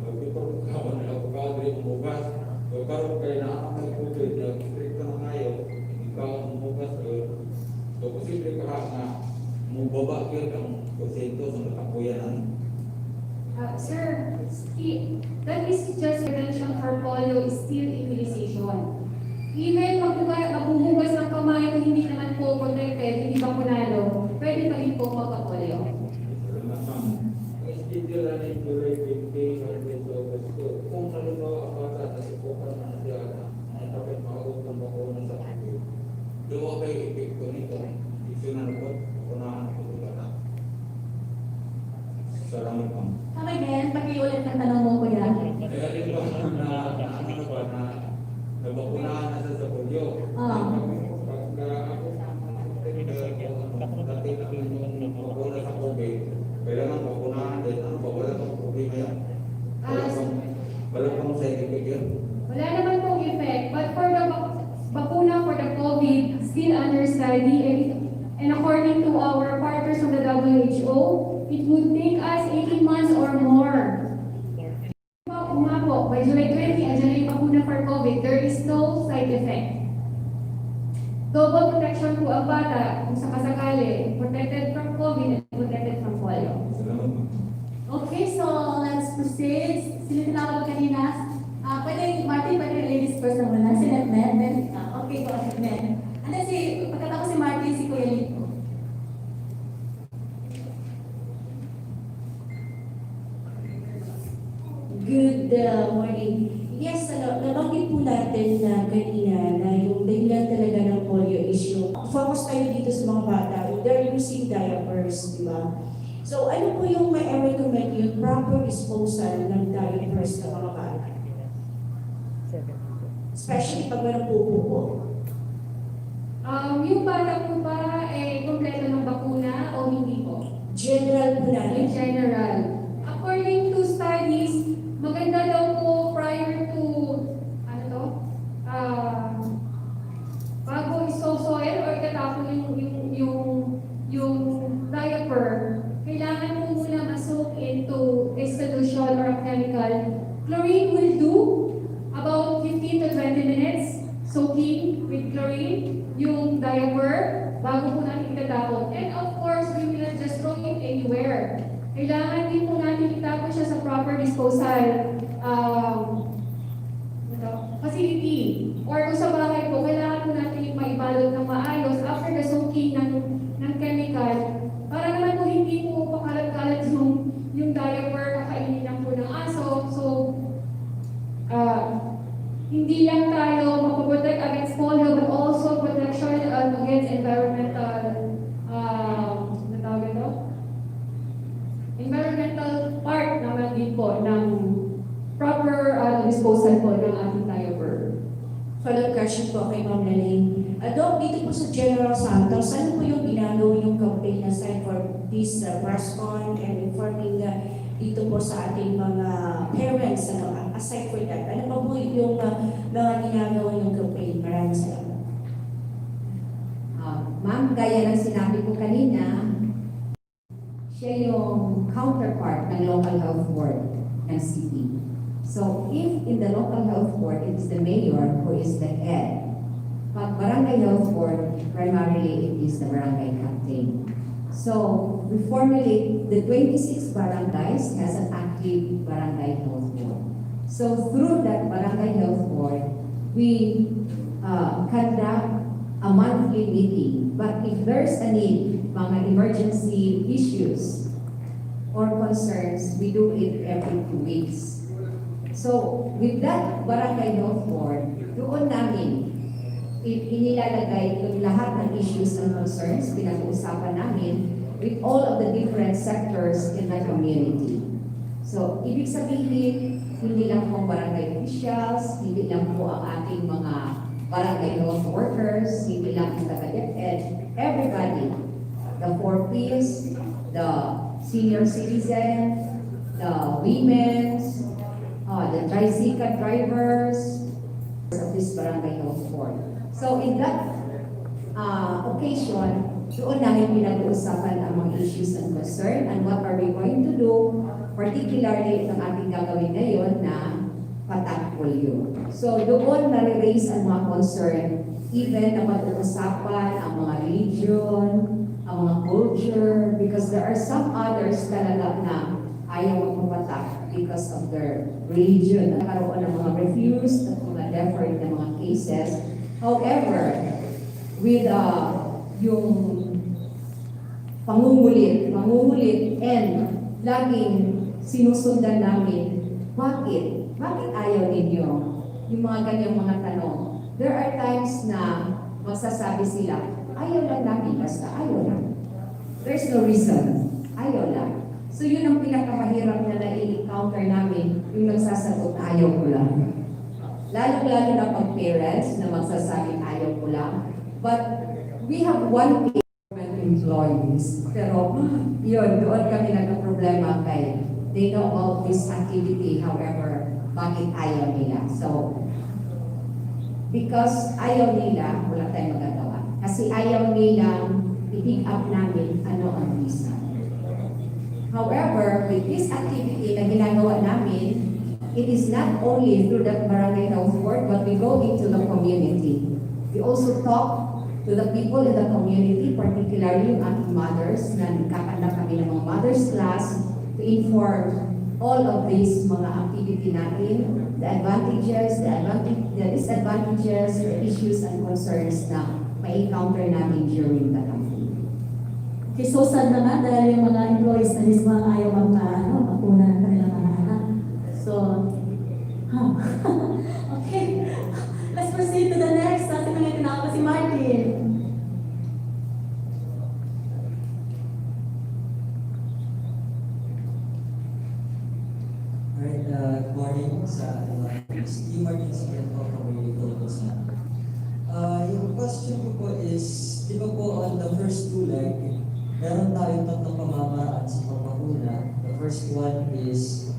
Magpipor ka na ako kao din bugas. Karon kay na ang COVID na strict na ngayon. Ikaw ang bugas. So posible ka na mubaba yun ang porsyento sa natapuyan. Sir, that is just prevention for polio is still immunization. Even maghuhugas ng kamay kung hindi naman po protected, hindi bakunado, pwede pa rin po magka-polio. Salamat ma'am. Ang schedule na ni July 20 hanggang August 2. Kung halimbawa ang bata na sipukan na siya na dapat makagot ng bakuna sa COVID. Doon kay epekto nito. Isunod po, bakunahan po ito bata. Salamat ma'am. Again, pakiulit ng tanong mo, Kuya. Kaya rin ba na ano ba na nabakunahan na sa polio? Pagka ako dati namin yung bakuna sa COVID, kailangan bakunahan din. Ano ba? Wala pang problema yan. Wala pang side effect yan. Wala naman pong effect, but for the bakuna for the COVID, still under study, and according to our partners from the WHO, it would take us 18 months or more. By July 20, andyan na yung bakuna for COVID, there is no side effect. Double protection po ang bata kung sakasakali, protected from COVID and protected from polio. Salamat ma'am. Okay, so let's proceed. Sino tinawag kanina? Pwede, Martin, pwede ladies first na muna. Si Netnet, then, okay po, Netnet. And then pagkatapos si Martin, si Kuya Lito. Good morning. Yes, nabanggit po natin na kanina na yung dahilan talaga ng polio issue. Focus tayo dito sa mga bata. They're using diapers, di ba? So ano po yung may recommend yung proper disposal ng diapers ng mga bata? Especially pag may pupo po. Yung bata po ba, kompleto ng bakuna o hindi po? General po In natin. general. According to studies, maganda daw po prior to, bago isosoil or katapon yung diaper, kailangan po muna masok into a solution or a chemical. Chlorine will do about 15 to 20 minutes soaking with chlorine yung diaper bago po natin itatapon. And of course, we will not just throw it anywhere. Kailangan din po natin itapon siya sa proper disposal facility. Or kung sa bahay po, kailangan po natin maibalot ng maayos after the soaking ng chemical para naman po hindi po pakalat-kalat yung diaper na kainin lang po ng aso. So, hindi lang tayo mapaprotect against polio but also protection against environmental part naman din po ng proper disposal po ng ating diaper. Follow-up question po kay Ma'am Laling. Doc, dito po sa General Santos, ano po yung ginagawa yung campaign aside for this press con and informing dito po sa ating mga parents, aside for that, ano pa po yung mga ginagawa yung campaign? Maraming salamat. Ma'am, gaya ng sinabi ko kanina, siya yung counterpart ng local health board ng city. So, if in the local health board, it's the mayor who is the head, but barangay health board, primarily it is the barangay captain. So, we formulate the 26 barangays has an active barangay health board. So, through that barangay health board, we conduct a monthly meeting. But if there's a need, mga emergency issues or concerns, we do it every 2 weeks. So, with that barangay health board, doon namin inilalagay yung lahat ng issues and concerns pinag-uusapan namin with all of the different sectors in the community. So, ibig sabihin, hindi lang po barangay officials, hindi lang po ang ating mga barangay health workers, hindi lang ang taga-DepEd, everybody, the 4 Ps, the senior citizen, the women's, the tricycle drivers of this barangay health board. So in that occasion, doon namin pinag-uusapan ang mga issues and concern and what are we going to do, particularly itong ating gagawin ngayon na patak polio. So doon na-raise ang mga concern, even na pag-uusapan ang mga religion, ang mga culture, because there are some others talaga na ayaw magpapatak because of their religion. Nakaroon ng mga refused at mga deferred na mga cases. However, with yung pangungulit, and laging sinusundan namin, bakit? Bakit ayaw ninyo? Yung mga ganyang mga tanong. There are times na magsasabi sila, ayaw lang namin, basta ayaw lang. There's no reason. Ayaw lang. So yun ang pinakamahirap na na-encounter namin, yung nagsasagot, ayaw ko lang. Lalo-lalo na pag parents na magsasabing ayaw ko lang. But we have one employees. Pero yun, doon kami nagka-problema kay they know about this activity, however, bakit ayaw nila. So, because ayaw nila, wala tayong magagawa. Kasi ayaw nila i-pick up namin ano ang reason. However, with this activity na ginagawa namin, it is not only through the barangay health board, but we go into the community. We also talk to the people in the community, particularly yung ating mothers, na nagkakanda kami ng mga mothers class to inform all of these mga activity natin, the advantages, the disadvantages, the issues and concerns na ma-encounter namin during the campaign. Okay, so sad naman dahil yung mga employees na mismo ang ayaw magpuna ng kanilang mga anak. So, okay. Let's proceed to the next. Sa ating mga tinawag si Martin. Alright, good morning sa Steve Martin sa Community Philippines na. Yung question ko po is, di ba po on the first 2 leg, meron tayong tatlong pamamaraan sa pagbakuna. The first one is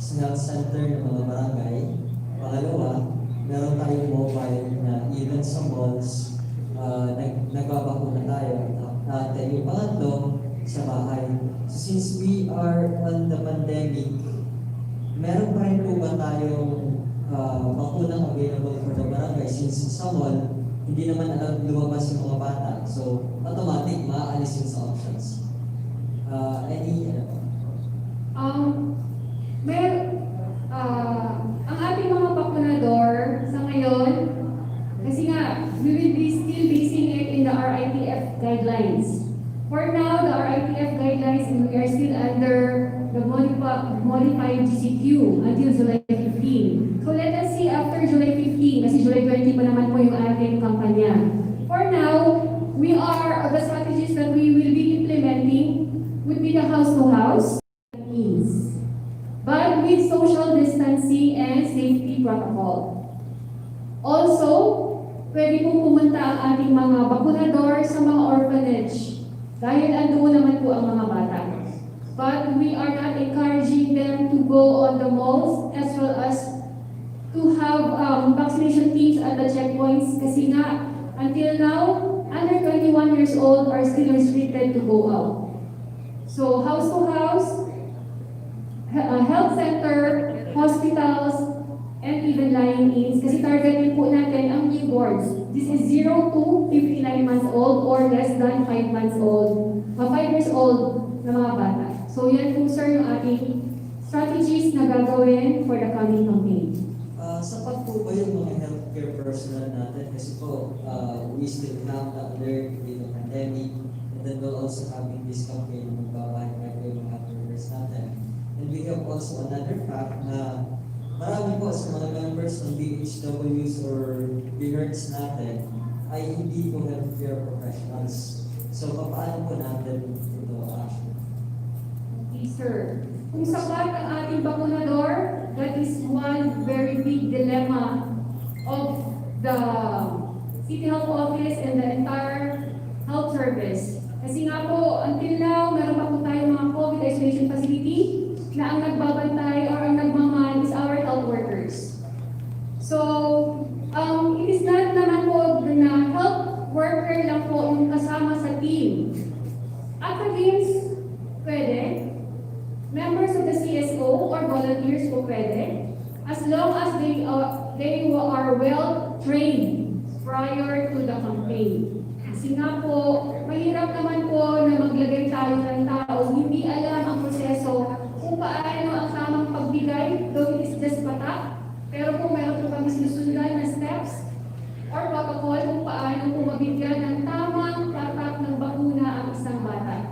sa health center ng mga barangay. Pangalawa, meron tayong mobile na even sa malls, nagbabakuna tayo. At yung pangatlo, sa bahay. So since we are on the pandemic, meron pa rin po ba tayong bakunang available for the barangay since sa mall, hindi naman alam lumabas yung mga bata. So, automatic, maaalis yun sa options. Ang ating mga bakunador sa ngayon, kasi nga, we will be still basing it in the RITF guidelines. For now, the RITF guidelines, we are still under the modified GCQ until July 15. So let us see after July 15, kasi July 20 pa naman po yung ating kampanya. For now, the strategies that we will be implementing would be the house-to-house means, but with social distancing and safety protocol. Also, pwede pong pumunta ang ating mga bakunador sa mga orphanage dahil andoon naman po ang mga bata. But we are not encouraging them to go on the malls as well as to have vaccination teams at the checkpoints kasi nga, until now, under 21 years old are still restricted to go out. So, house to house, health center, hospitals, and even lying-ins kasi targetin po natin ang newborns. This is 0 to 59 months old or less than 5 months old, 5 years old na mga bata. So yan po sir yung ating strategies na gagawin for the coming campaign. Sapat po ba yung mga healthcare personnel natin? Kasi po, we still have the alert with the pandemic and then we'll also having this campaign na magbabahay yung mga workers natin. And we have also another fact na marami po sa mga members ng DHWs or BHERTs natin ay hindi po healthcare professionals. So, paano po natin ito action? Okay, sir. Kung sapat ang ating bakunador, that is one very big dilemma of the City Health Office and the entire health service. Kasi nga po, until now, meron pa po tayong mga COVID isolation facility na ang nagbabantay or ang nagmaman is our health workers. So, it is not naman po na health worker lang po yung kasama sa team. At against, pwede. Members of the CSO or volunteers po pwede. As long as they are well trained prior to the campaign. Kasi nga po, mahirap naman po na maglagay tayo ng tao, hindi alam ang proseso kung paano ang tamang pagbigay, though it is just patak, pero kung meron po kami sinusundan na steps or protocol kung paano po mabigyan ng tamang patak ng bakuna ang isang bata.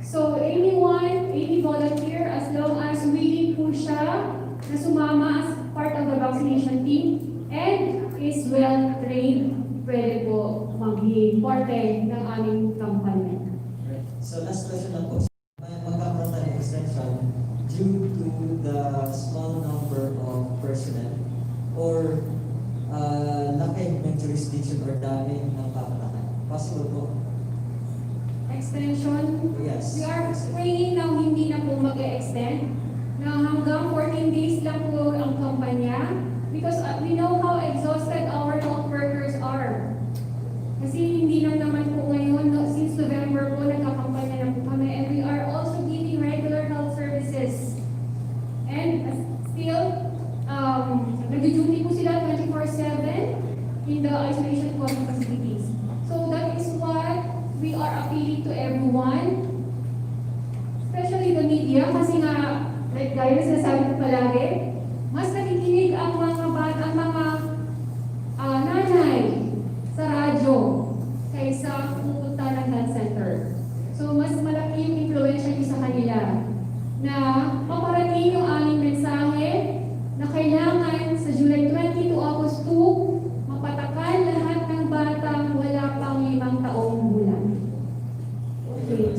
So anyone, any volunteer, as long as willing po siya na sumama as part of the vaccination team and is well trained, pwede po maging parte ng aming kampanya. So last question lang po. Magkakaroon tayo ng extension due to the small number of personnel or laki ng jurisdiction or dami ng papatakan. Possible po? Extension? Yes. We are praying na hindi na po mag-extend na hanggang 14 days lang po ang kampanya because we know how exhausted our health workers are. Kasi hindi lang naman po ngayon, no, since November po, nagkakampanya na po kami and we are also giving regular health services. And still, nag-duty po sila 24/7 in the isolation COVID facilities. So that is what we are appealing to everyone, especially the media, kasi nga, like gaya na sinasabi ko palagi, mas nakikinig ang mga bata, ang mga nanay sa radyo kaysa pupunta ng health center. So mas malaki yung influensya niyo sa kanila na maparating yung aming mensahe na kailangan sa July 20 to August 2, mapatakan lahat ng batang wala pang 5 taong gulang. Okay.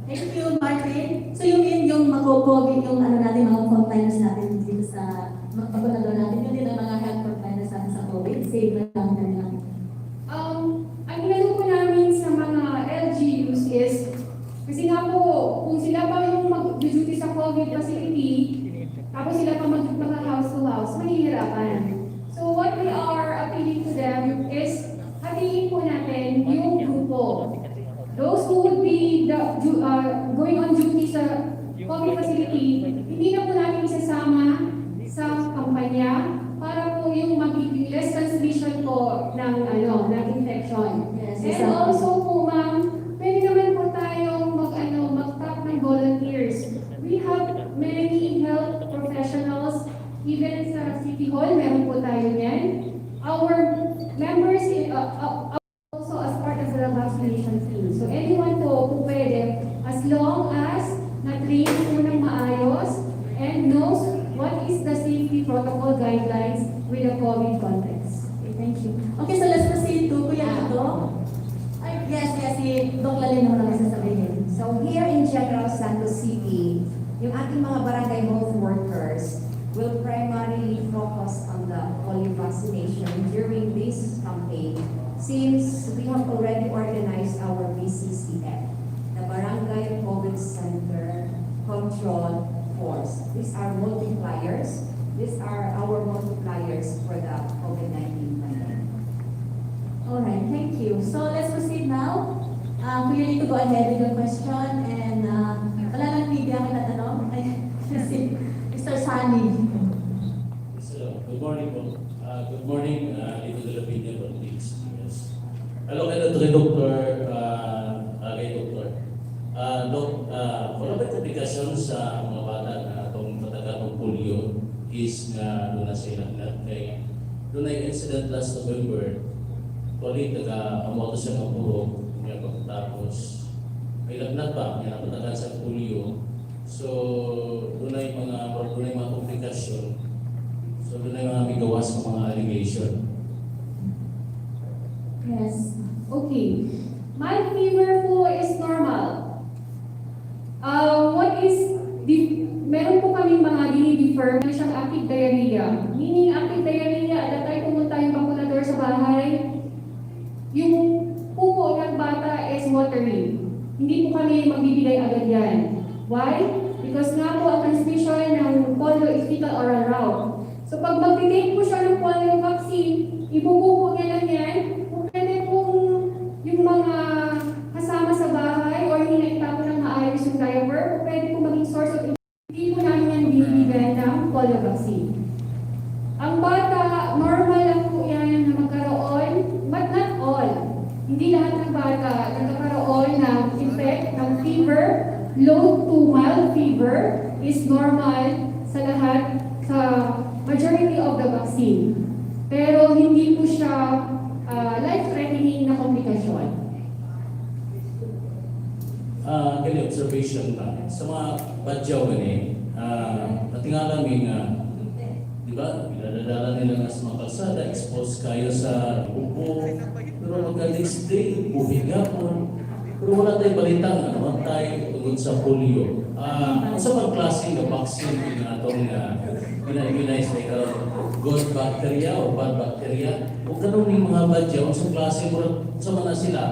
Thank you, Martin. So yung mag-COVID, yung natin, mga frontliners natin dito sa pagkakador natin, yun din ang mga health frontliners natin sa COVID. Save na lang kanila. Ang inano po namin sa mga LGUs is, kasi nga po, kung sila pa yung mag-duty sa COVID facility, tapos sila pa mag-house to house, mahihirapan. So what we are appealing to them is, hatiin po natin yung grupo. Those who would be going on duty sa COVID facility, hindi na po natin isasama sa kampanya para po yung magiging less transmission po ng infection. Yes, And exactly. also po ma'am, pwede naman po tayong mag-tap ng volunteers. We have many health professionals, even sa City Hall, meron po tayo yan. Our members also as part of the vaccination team. So anyone po pwede, as long as na-train po ng maayos and knows what is the safety protocol guidelines with the COVID context. Okay, thank you. Okay, so let's proceed to Kuya Ito. Yes, si Doc Lalin naman ang sasabihin. So here in General Santos City, yung ating mga barangay health workers will primarily focus on the polio vaccination during this campaign since we have already organized our BCCF, the Barangay COVID Center Control Force. These are multipliers. These are our multipliers for the COVID-19 pandemic. Alright, thank you. So let's proceed now. We need to go ahead with the question and wala nang media ang tatanong. Si Mr. Sunny. So, good morning po. Good morning, dito sa Lapinya Politics. Yes. Hello kayo kay Dr. Doc, wala ba komplikasyon sa mga bata na itong patagatong polio is nga doon na sa ilagnat kay doon ay incident last November tuloy taga-amoto siya ng puro nga pagkatapos may lagnat pa, may napatagan sa polio. So, doon ay mga komplikasyon. So, doon ay mga migawas ng mga allegation. Yes. Okay. Mild fever po is normal. Meron po kaming mga dinidefer na siyang active diarrhea. Meaning active diarrhea, at that time pumunta yung bakunador sa bahay, yung pupo ng bata is watery. Hindi po kami magbibigay agad yan. Why? Because nga po ang transmission ng polio is fecal oral route. So pag mag-take po siya ng polio vaccine, ibubuko niya lang yan, pwede pong yung mga kasama sa bahay or hindi na itapon ng maayos yung diaper, pwede po maging source of hindi po namin yan binibigyan ng polio vaccine. Ang bata, normal lang po yan na magkaroon, but not all. Hindi lahat ng bata nagkakaroon ng effect ng fever, low to mild fever is normal sa lahat, sa majority of the vaccine. Pero hindi po siya life-threatening na komplikasyon. Ganyan observation na sa mga badyaw gani, natingala kami nga, di ba, pinadadala nila nga sa mga kalsada, expose kayo sa upo, pero magka-next day, buhiga po. Pero wala tayong balitang, ano, tayo tungkol sa polio. Sa mga klase ng vaccine na itong ina-immunize na ikaw, good bacteria o bad bacteria, o ganun yung mga badyaw, sa klase mo, sa mga sila,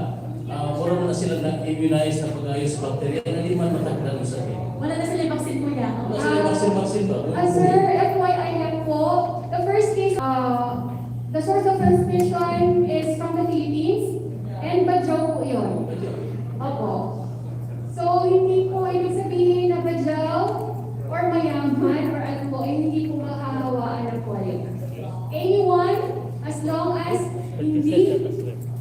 wala na sila na-immunize na pag-ayos sa bacteria na hindi man matakdan ng sakit. Wala na sila yung vaccine po yan. Wala sila vaccine ba? Sir, FYI lang po, the first case, the source of transmission is from the Philippines, and Badyaw po yun. Opo. So, hindi po ibig sabihin na Badyaw or mayaman or ano po, hindi po makakawaan ng polio. Anyone, as long as hindi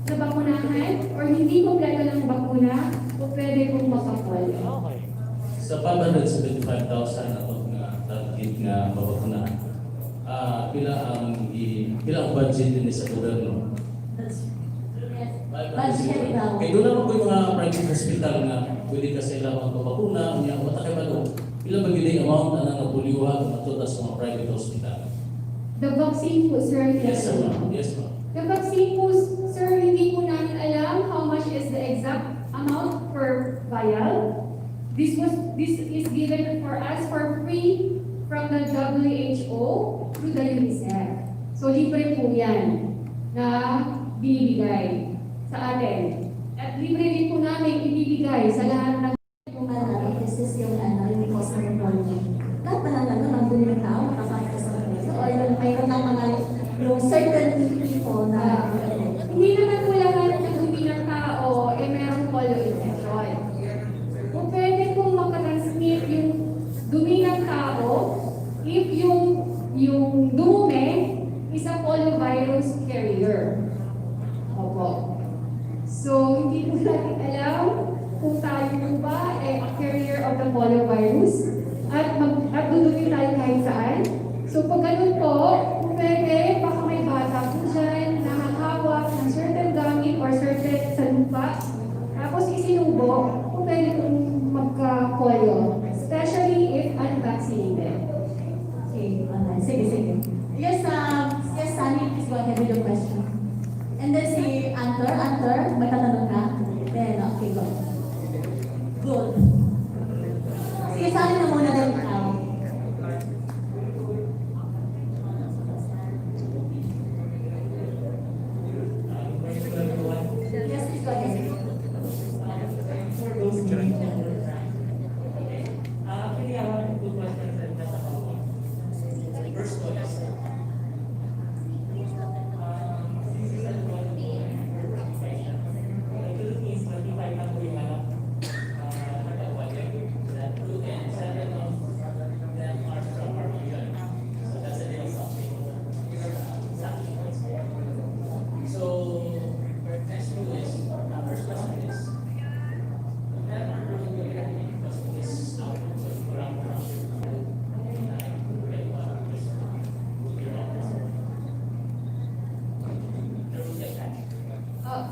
nabakunahan or hindi kompleto ng bakuna, po pwede pong makapolio. Sa 575,000 na itong target nga mabakunahan, pila ang budget din sa gobyerno? Budget daw. Kaya doon naman po yung mga private hospital na pwede kasi lang magpapakuna, niya matakay ba doon? Pila ba gili amount na napuliwag at sa mga private hospital? The vaccine po, sir. Yes, ma'am. Yes, ma'am. The vaccine po, sir, hindi po namin alam how much is the exact amount per vial. This is given for us for free from the WHO through the UNICEF. So libre po yan na binibigay sa atin. At libre din po namin ibibigay sa lahat ng Yung marami, this is yung yung cost ng polio. Lahat na lang nandun yung tao, makasakit sa polio. O yung mayroon ng mga yung certain people na hindi naman po lahat ng dumi ng tao merong polio infection. Kung pwede pong makatransmit yung dumi ng tao if yung dumi is a poliovirus carrier. Opo. So, hindi po natin alam kung tayo po ba a carrier of the poliovirus at dudumi tayo kahit saan. So, pag ganun po, kung pwede, baka may bata po dyan na nakahawak ng certain gamit or certain sa lupa, tapos isinubo, kung pwede pong magka-polio, especially if unvaccinated. Okay, sige. Yes, Sunny, please go ahead with your question. And then si Antor, may tatanong ka? Then, okay, go. Good. Sige, Sunny na muna din ikaw. Yes, please go ahead. Actually, I have two questions and just a follow-up. First one is, since you said about the infection, the Philippines, 25 na po yung nagkawalan, that 2 and 7 of them are from our region. So that's a little something. So, next one is, first question is,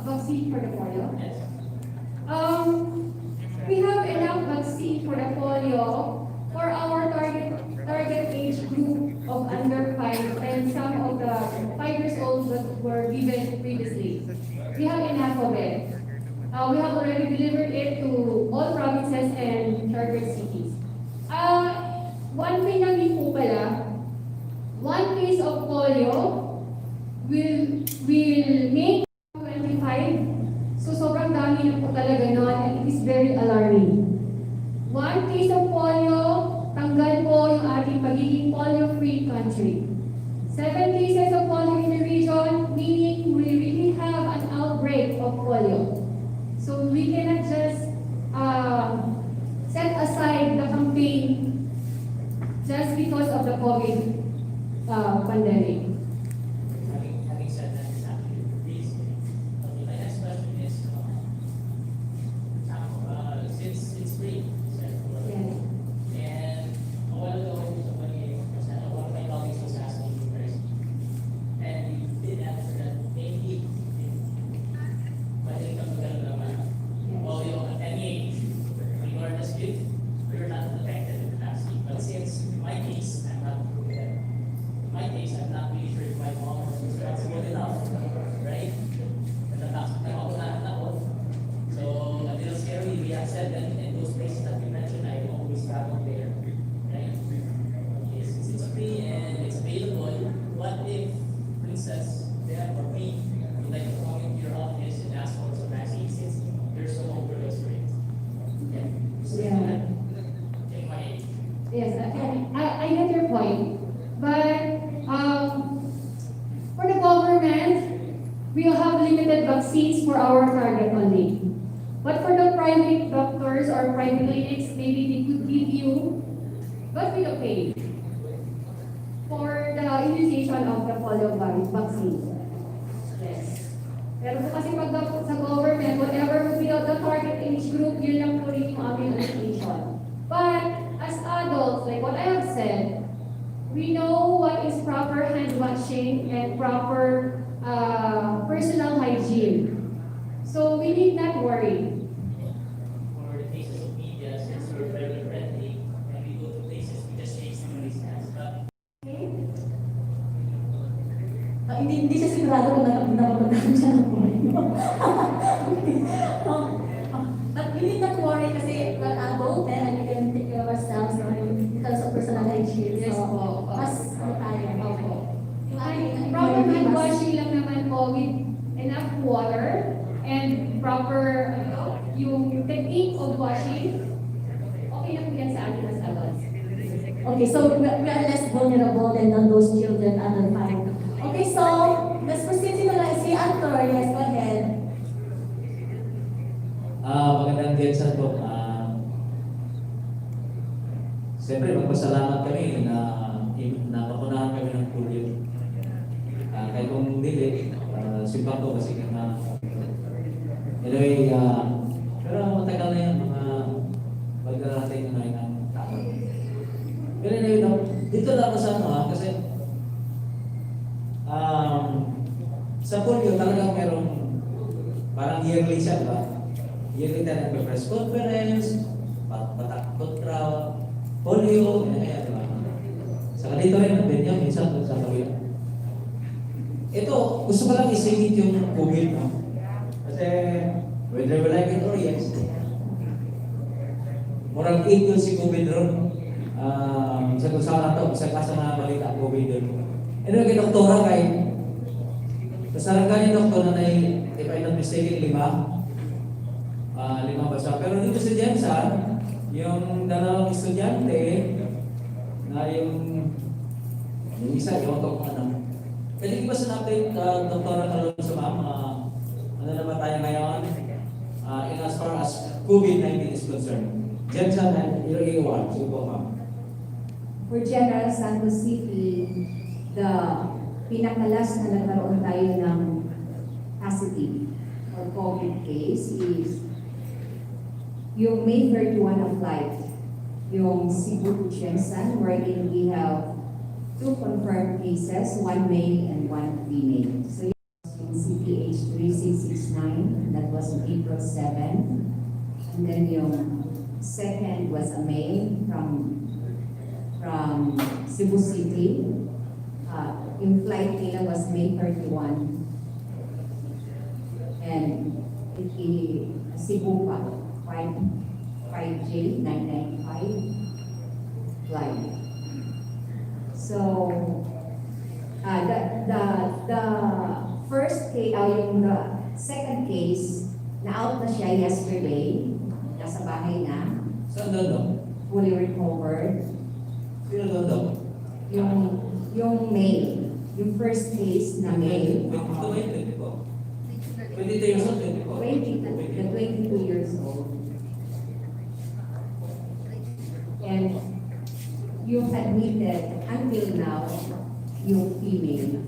vaccine for the polio? We have enough vaccine for the polio for our target age group of under 5 and some of the 5 years old that were given previously. We have enough of it. We have already delivered it to all provinces and chartered cities. One thing na po pala, one case of polio will make 25. So sobrang dami na po talaga nun and it is very alarming. One case of polio, tanggal po yung ating pagiging polio-free country. 7 cases of polio in the region, meaning we really have an outbreak of polio. So we cannot just set aside the campaign just because of the COVID pandemic. Having said that, it's actually reason. Okay, my next question is, since it's free, Yes. and a while ago, somebody, one of my colleagues was asking me first, and you did answer that maybe pwede kang magkaroon naman. Polio at any age, regardless if you're not affected with the vaccine. But since in my case, I'm not really sure if my mom was responsible enough, right? And the vaccine na ako. So a little scary. We have said that in those places that you mentioned, I always travel there, right? Okay, since it's free and it's available, what if, for instance, there or me would like to come into your office and ask for some vaccine since you're so overdose for it? Yeah. Take my age. Yes, I get your point. But for the government, we will have limited vaccines for our target only. But for the private doctors or private clinics, maybe they could give you, but with a pay, for the immunization of the polio vaccine. Yes. Pero po kasi pag sa government, whatever would be the target age group, yun lang po rin yung aming allocation. But as adults, like what I have said, we know what is proper hand washing and proper personal hygiene. So we need not worry. For the cases of media, since we're very friendly, and we go to places, we just shake somebody's hands. But Hindi siya sigurado kung nakapagdaan siya ng polio. But we need not worry kasi we're adult and we can take care of ourselves in terms of personal hygiene. Yes So, po. mas tayo. Opo. Proper hand washing lang naman po with enough water and proper yung technique of washing. Okay na po yan sa atin as adults. Okay, so we are less vulnerable than those children under 5. Okay, so let's proceed to si Antor. Yes, go ahead. Magandang Gensan po. Siyempre, magpasalamat kami na mapunahan kami ng polio. Kahit kung hindi, simpang ko kasi anyway, pero matagal na yan, mga pagdarating na yun ang tao. Pero anyway, dito lang ako sa kasi sa polio talagang merong parang yearly siya, ba? Yearly tayo nag-press conference, patak kontra polio, kaya diba? Saka dito rin ang ganyan, minsan sa kawin. Ito, gusto ko lang isingit yung COVID, no? Kasi, whether we like it or yes, murang ito si COVID ron. Sa kung saan na ito, sa mga balita COVID ron. Ano kay doktora kay, kasaragan ni doktor na if I'm not mistaken, 5 ba siya? Pero dito sa Gensan, yung dalawang estudyante, na yung isa, yung ito kung ano. Pwede ba sa natin, doktora talon sa ma'am, ano na ba tayo ngayon? In as far as COVID-19 is concerned. Gensan and your A1, sige po ma'am. For General Santos City, the pinakalas na nagkaroon tayo ng positive or COVID case is yung May 31 of flight, yung Cebu to Gensan, wherein we have 2 confirmed cases, 1 male and 1 female. So yung CPH 3669, that was on April 7. And then yung second was a male from Cebu City, yung flight nila was May 31. And Cebu pa, 5J 995 flight. So, the first case, yung the second case, na-out na siya yesterday, nasa bahay na, Saan doon? fully recovered. Sino doon? Yung May, yung first case na May, 22 years old, 24. 22 years old. And yung admitted until now, yung female.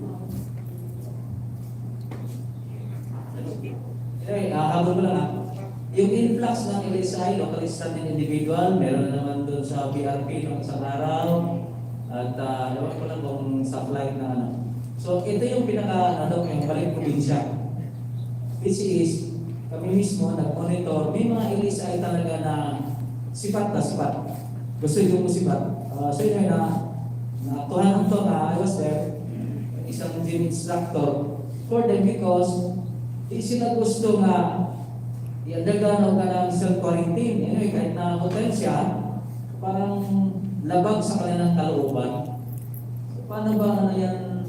Okay, habol mo lang ha. Yung influx ng LSI, local standing individual, meron naman doon sa PRP ng isang araw. At ewan ko lang kung sa flight na ano. So ito yung yung balik probinsya. Which is, kami mismo nag-monitor, may mga LSI talaga na sipat na sipat. Gusto yung sipat. So yun na, naaktuhan ito na I was there, isang gym instructor for them because di sila gusto nga i-undergo ka ng self-quarantine. Anyway, kahit na hotel siya, parang labag sa kanilang kalooban. So, paano ba yan?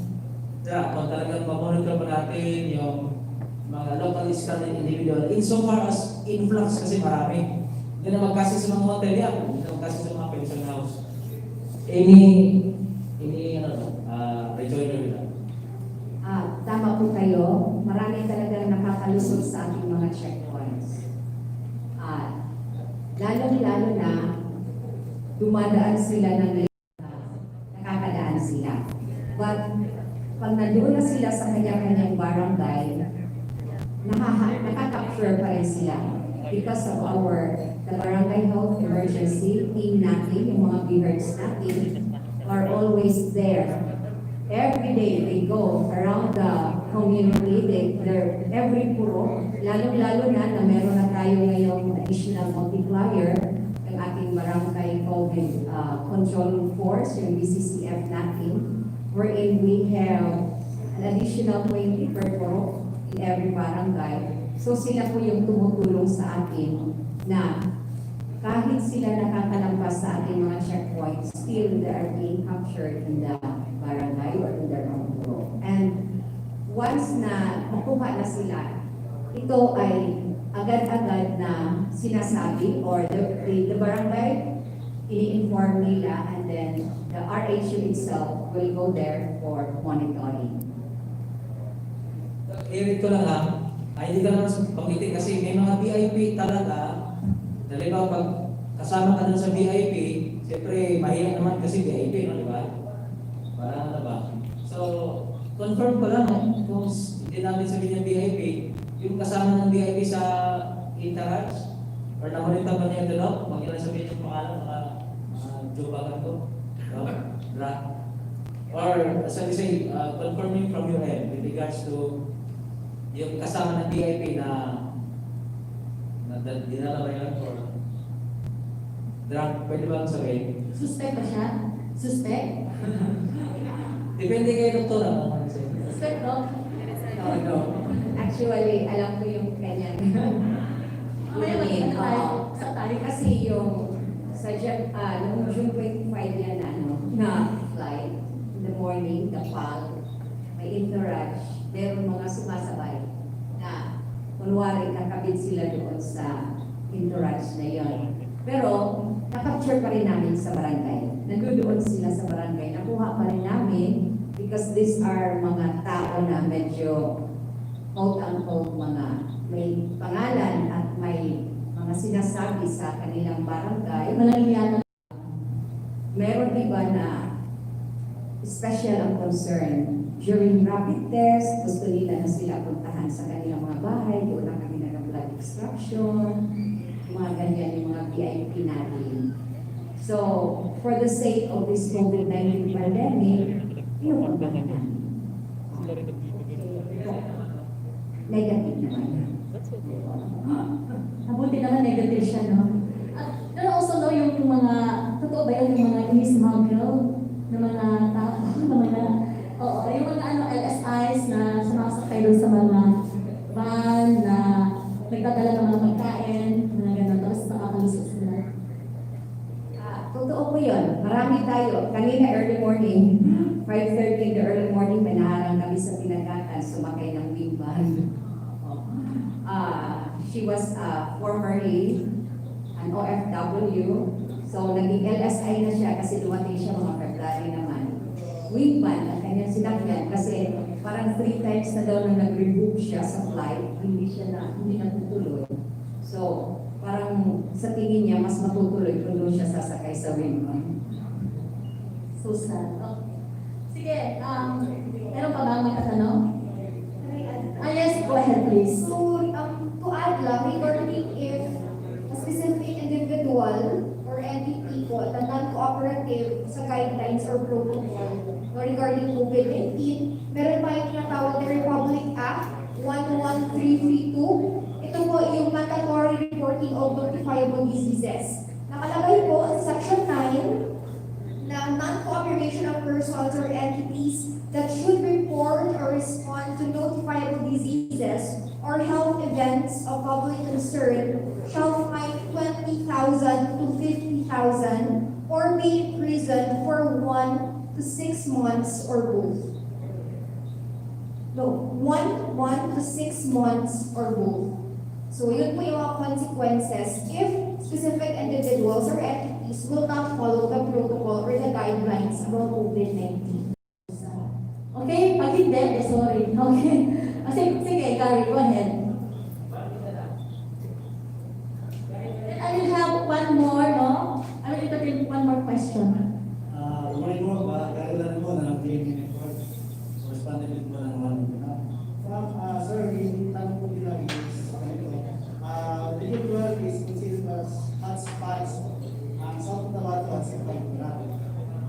Kung talagang mamonitor pa natin yung mga local standing individual, insofar as influx kasi marami. Hindi na magkasi sa mga hotel yan, hindi na magkasi sa mga pension house. Rejoinder nila. Tama po kayo. Marami talagang nakakalusot sa ating mga checkpoints. Lalong-lalo na dumadaan sila ng nakakadaan sila. But pag nandoon na sila sa kanya-kanyang barangay, nakaka-capture pa rin sila. Because of the barangay health emergency team natin, yung mga BHERTs natin, are always there. Every day they go around the community, they're every puro, lalo-lalo na meron na tayo ngayong additional multiplier, ang ating barangay COVID control force, yung BCCF natin, wherein we have an additional 20 per puro in every barangay. So sila po yung tumutulong sa atin na kahit sila nakakalampas sa ating mga checkpoints, still they are being captured in the barangay or in their own borough. And once na makuha na sila, ito ay agad-agad na sinasabi or the barangay ini-inform nila and then the RHU itself will go there for monitoring. Eric ko lang ha, hindi ka naman pangiti kasi may mga VIP talaga. Dali ba pag kasama ka dun sa VIP, siyempre mahirap naman kasi VIP, no, di ba? Parang ano ba? So, confirm ko lang kung hindi namin sabihin yung VIP, yung kasama ng VIP sa Interage, or namalita ba niya ito, no? Huwag nila sabihin yung pangalan, mga jobagan ko. No? Or, as I say, confirming from your end with regards to yung kasama ng VIP na dinala ba yan or drunk, pwede ba sabihin? Suspect ba siya? Suspect? Depende kay doktora. Suspect, no? No. Actually, alam ko yung kanyang kasi yung sa noong June 25 yan na flight in the morning, the PAL, may Interage, meron mga sumasabay na kunwari kakabit sila doon sa Interage na yon. Pero nakapture pa rin namin sa barangay. Nandoon sila sa barangay. Nakuha pa rin namin because these are mga tao na medyo quote-unquote mga may pangalan at may mga sinasabi sa kanilang barangay. Meron iba na special ang concern. During rapid test, gusto nila na sila puntahan sa kanilang mga bahay, doon na kami ng blood extraction, mga ganyan yung mga VIP natin. So, for the sake of this COVID-19 pandemic, pinupuntahan namin. Negative naman. Mabuti naman negative siya, no? Pero also, no, yung mga, totoo ba yun, yung mga in-smuggle na mga tao, na mga, oo, yung pagkain, mga ganun, tapos nakakalusot sila. Totoo po yun. Marami tayo. Kanina early morning, 5:30 in the early morning, may naharang kami sa pinagatan, sumakay ng wing van. She was formerly an OFW, so naging LSI na siya kasi dumating siya mga February naman. Wing van ang kanyang sinakyan kasi parang 3 times na daw na nag-rebook siya sa flight, hindi natutuloy. So, parang sa tingin niya, mas matutuloy kung doon siya sasakay sa wing van. Susan. Oh. Sige, meron pa ba may katanong? Yes, go ahead please. So, to add lang, regarding if a specific individual or entity po na non-cooperative sa guidelines or protocol regarding COVID-19, meron tayong tinatawag na Republic Act 11332. Ito po yung mandatory reporting of notifiable diseases. Nakalagay po sa Section 9 na non-cooperation of persons or entities that should report or respond to notifiable diseases or health events of public concern shall fine 20,000 to 50,000 or be imprisoned for 1 to 6 months or both. No, 1 to 6 months or both. So yun po yung mga consequences if specific individuals or entities will not follow the protocol or the guidelines about COVID-19. Okay, pag hindi, sorry. Okay. Sige, Gary, go ahead. I will have one more, no? I will entertain one more question. Kumain mo ba? Kailan mo na nagbigay ng report? Correspondent mo na naman. Sir, yung tanong ko bilang is, the usual is considered as hotspots ang South Cotabato at Central Cotabato.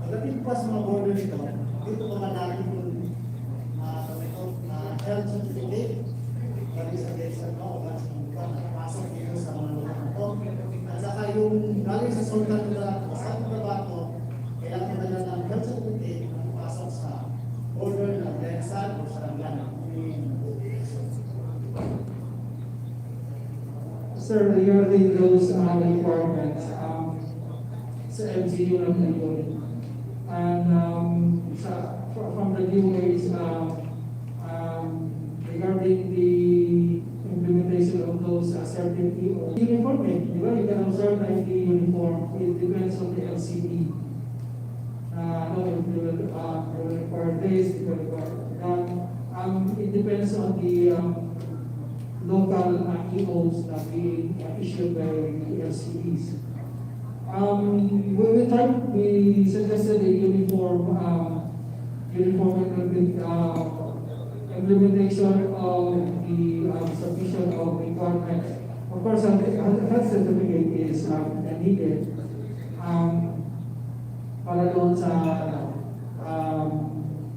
Pagdating po sa mga border nito, dito pa man natin yung health certificate, galing sa Gensan o pasok dito sa mga lugar na ito. At saka yung galing sa Sultan South Cotabato, kailangan na ng health certificate na pasok sa border ng Gensan o sa Langan. Sir, regarding those requirements, sa LGU lang na yun. And from the DOH, regarding the implementation of those certain uniform, di ba? You can observe like the uniform. It depends on the LCD. No, if they will require this, it will require that. It depends on the local EOs that being issued by the LCDs. We suggested a uniform implementation of the submission of requirements. Of course, a health certificate is needed para doon sa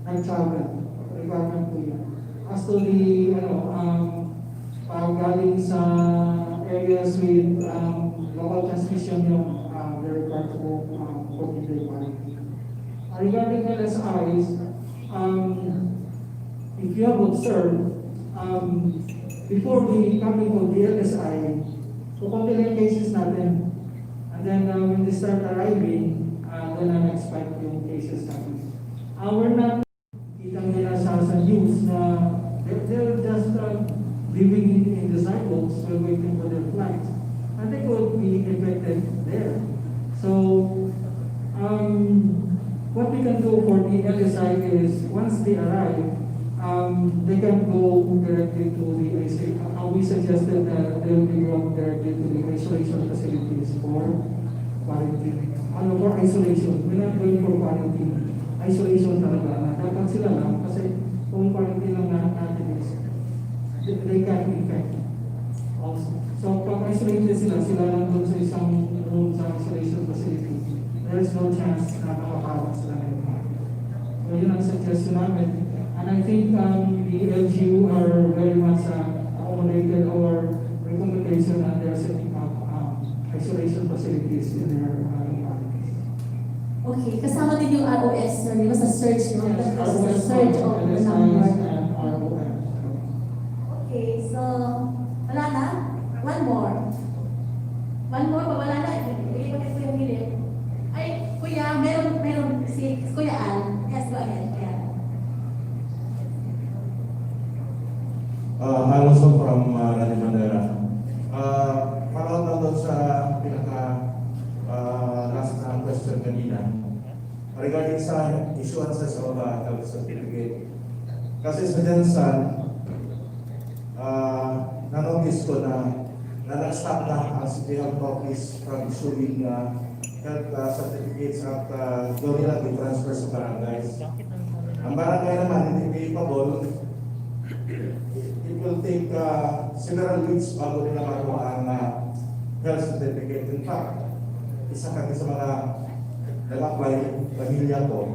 nag-travel. Requirement po yan. As to the, galing sa areas with local transmission yung the required to COVID requirement. Regarding LSIs, if you have observed, before the coming of the LSI, kukunti cases natin. And then when they start arriving, then unexpect yung cases natin. We're not kitang nila sa news na they're just living in the sidewalks while waiting for their flights. And they could be infected there. So, what we can do for the LSI is once they arrive, they can go directly to the ICU. We suggested that they will be brought directly to the isolation facilities for quarantine. For isolation. We're not going for quarantine. Isolation talaga. Dapat sila lang kasi kung quarantine lang natin is they can infect also. So pag isolated sila lang doon sa isang room sa isolation facility, there's no chance na makapawag sila ngayon. So yun ang suggestion namin. And I think the LGU are very much accommodated our recommendation and they're setting up isolation facilities in their environments. Okay, kasama din yung ROS, sir, di ba sa search, no? Yes, Sa ROS, search of the number. and ROS. Okay, so, wala na? One more. One more, wala na. Hindi pa kasi yung hilit. Ay, kuya, meron si Kuya Al. Yes, go ahead. Yeah. Alonso from Lani Mandera. Follow lang doon sa last na question kanina. Regarding sa issuances of health certificate. Kasi sa Gensan, na-notice ko na nag-stop na ang City Health Office from issuing health certificates at doon nila i-transfer sa barangays. Ang barangay naman, hindi capable. It will take several weeks bago nila makuha ang health certificate. In fact, isa kami sa mga nag-apply, pamilya ko,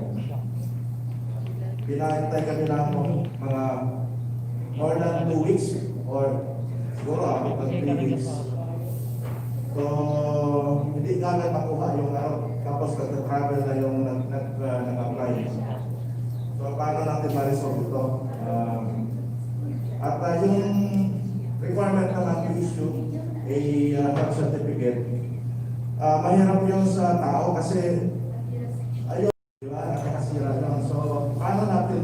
pinahintay kami ng mga more than 2 weeks or siguro abot ng 3 weeks. So, hindi namin makuha yung tapos nag-travel na yung nag-apply. So, paano natin ma-resolve ito? At yung requirement naman to issue a health certificate, mahirap yun sa tao kasi ayun, di ba, nakakasira yun. So, paano natin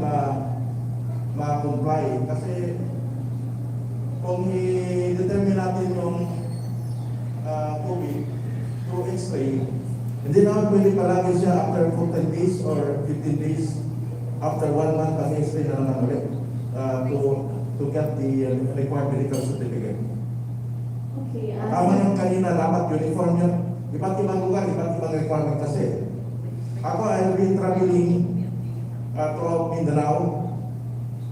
ma-comply? Kasi kung i-determine natin yung COVID through X-ray, hindi naman pwede palagi siya after 14 days or 15 days, after 1 month ang X-ray na naman ulit to get the required medical certificate. Okay. Tama yung kanina, dapat uniform yun. Iba't ibang lugar, iba't ibang requirement kasi. Ako, I've been traveling throughout Mindanao.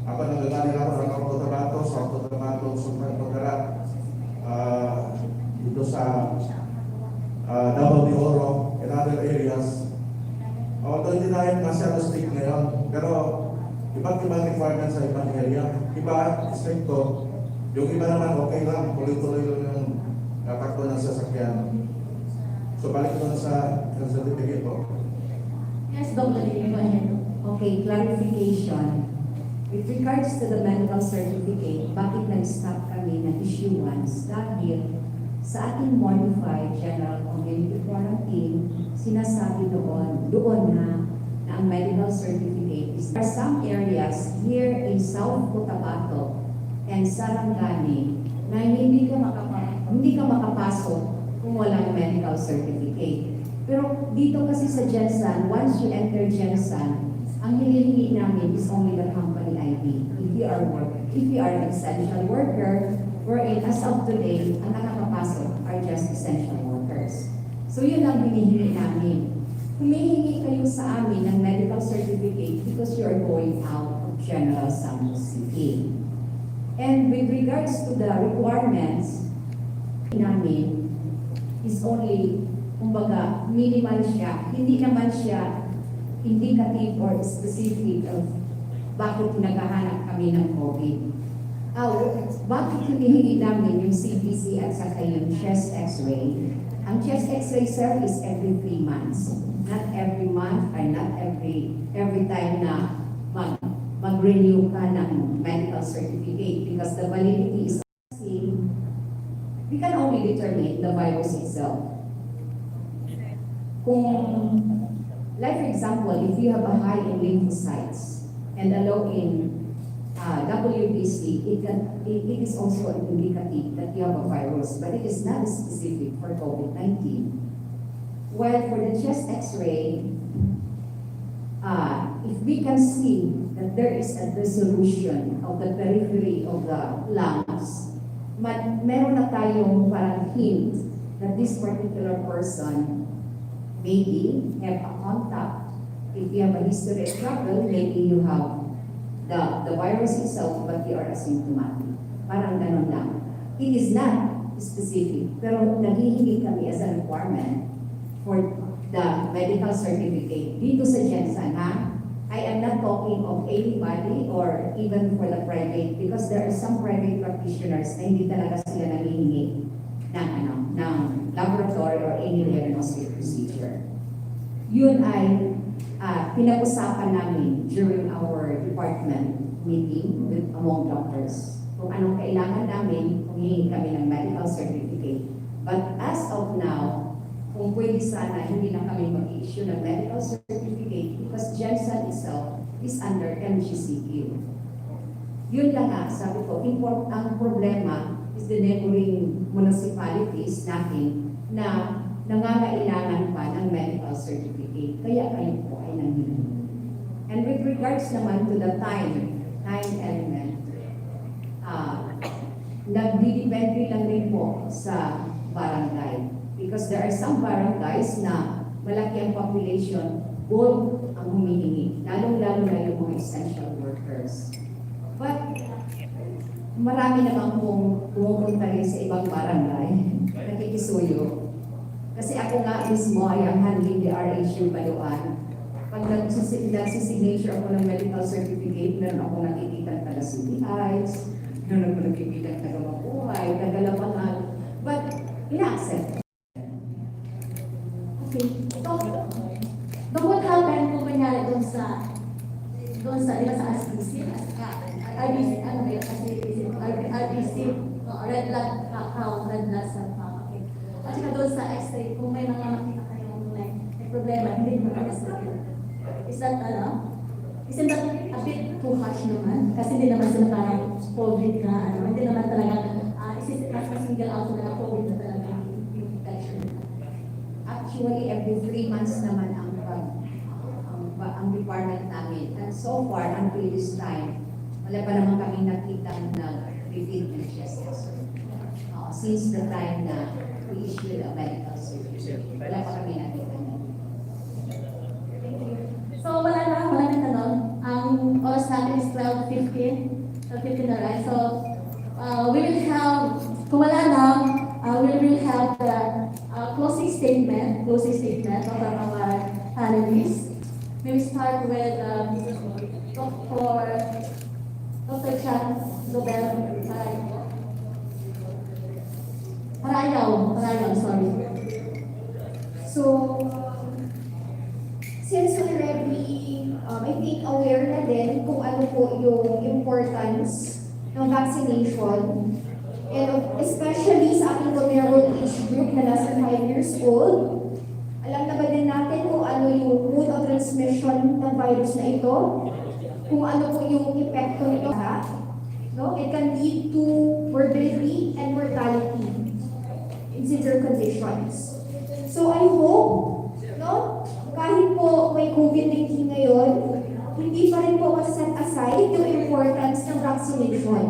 Ako nagagaling ako ng North Cotabato, South Cotabato, Southern Cotabato, dito sa Davao de Oro and other areas. Although hindi na yun masyado strict ngayon, pero iba't ibang requirements sa ibang area. Iba, stricto. Yung iba naman, okay lang, tuloy-tuloy lang yung takbo ng sasakyan. So balik doon sa certificate po. Yes, Dr. Lily, go ahead. Okay, clarification. With regards to the medical certificate, bakit nag-stop kami ng issuance? Dahil sa ating modified general community quarantine, sinasabi doon na ang medical certificate is there are some areas here in South Cotabato and Sarangani na hindi ka makapasok kung walang medical certificate. Pero dito kasi sa Gensan, once you enter Gensan, ang hinihingi namin is only the company ID. If you are an essential worker, wherein as of today, ang nakakapasok are just essential workers. So yun ang hinihingi namin. Humihingi kayo sa amin ng medical certificate because you are going out of General Santos City. And with regards to the requirements namin is only, kumbaga, minimal siya. Hindi naman siya indicative or specific of bakit naghahanap kami ng COVID. Bakit hinihingi namin yung CPC at saka yung chest x-ray? Ang chest x-ray, sir, is every 3 months. Not every month or not every time na mag-renew ka ng medical certificate because the validity is we can only determine the virus itself. Kung, like for example, if you have a high in lymphocytes and a low in WBC, it is also indicative that you have a virus, but it is not specific for COVID-19. Well, for the chest x-ray, if we can see that there is a dissolution of the periphery of the lungs, meron na tayong parang hint that this particular person maybe have a contact. If you have a history of travel, maybe you have the virus itself, but you are asymptomatic. Parang ganun lang. It is not specific, pero naghihingi kami as a requirement for the medical certificate. Dito sa Gensan, ha? I am not talking of anybody or even for the private because there are some private practitioners na hindi talaga sila nanghihingi ng laboratory or any diagnostic procedure. Yun ay pinag-usapan namin during our department meeting with among doctors. Kung anong kailangan namin, humihingi kami ng medical certificate. But as of now, kung pwede sana, hindi na kami mag-issue ng medical certificate because Gensan itself is under MGCQ. Yun lang nga, sabi ko, ang problema is the neighboring municipalities natin na nangangailangan pa ng medical certificate. Kaya kayo po ay nandito. And with regards naman to the time element, nagdidepende lang rin po sa barangay. Because there are some barangays na malaki ang population, gold ang humihingi, lalong-lalo na yung mga essential workers. But marami naman pong pumupunta rin sa ibang barangay, nakikisuyo. Kasi ako nga mismo ay ang handling the RH Baluan. Pag nagsisignature ako ng medical certificate, meron ako nakikita ng taga-CBIs, meron ako nakikita ng taga-mabuhay, taga-labangan, but ina-accept. Okay. So what happened kung kunyari doon sa, di ba sa RBC, RBC, ano ba yun, kasi RBC, red blood count, red blood cell count, okay. At saka doon sa X-ray, kung may mga makita kayong may problema, hindi mo ka-rescue. Is that, isn't that a bit too harsh naman? Kasi hindi naman sila parang COVID ka, hindi naman talaga, single out na COVID na talaga yung infection. Actually, every 3 months naman ang department namin. And so far, until this time, wala pa naman kami nakita na repeat ingestions. Since the time na we issued a medical certificate, wala pa kami nakita na. So wala na tanong. Ang oras natin is 12:15. 12:15 na, right? So we will have, kung wala na, we will have the closing statement of our panelists. We will start with Dr. Chan Dobel Parayaw, sorry. So, since already, I think aware na din kung ano po yung importance ng vaccination, and especially sa ating vulnerable age group na nasa 5 years old, alam na ba din natin kung ano yung mode of transmission ng virus na ito, kung ano po yung epekto nito, no? It can lead to morbidity and mortality in severe conditions. So I hope, no, kahit po may COVID-19 ngayon, hindi pa rin po set aside yung importance ng vaccination.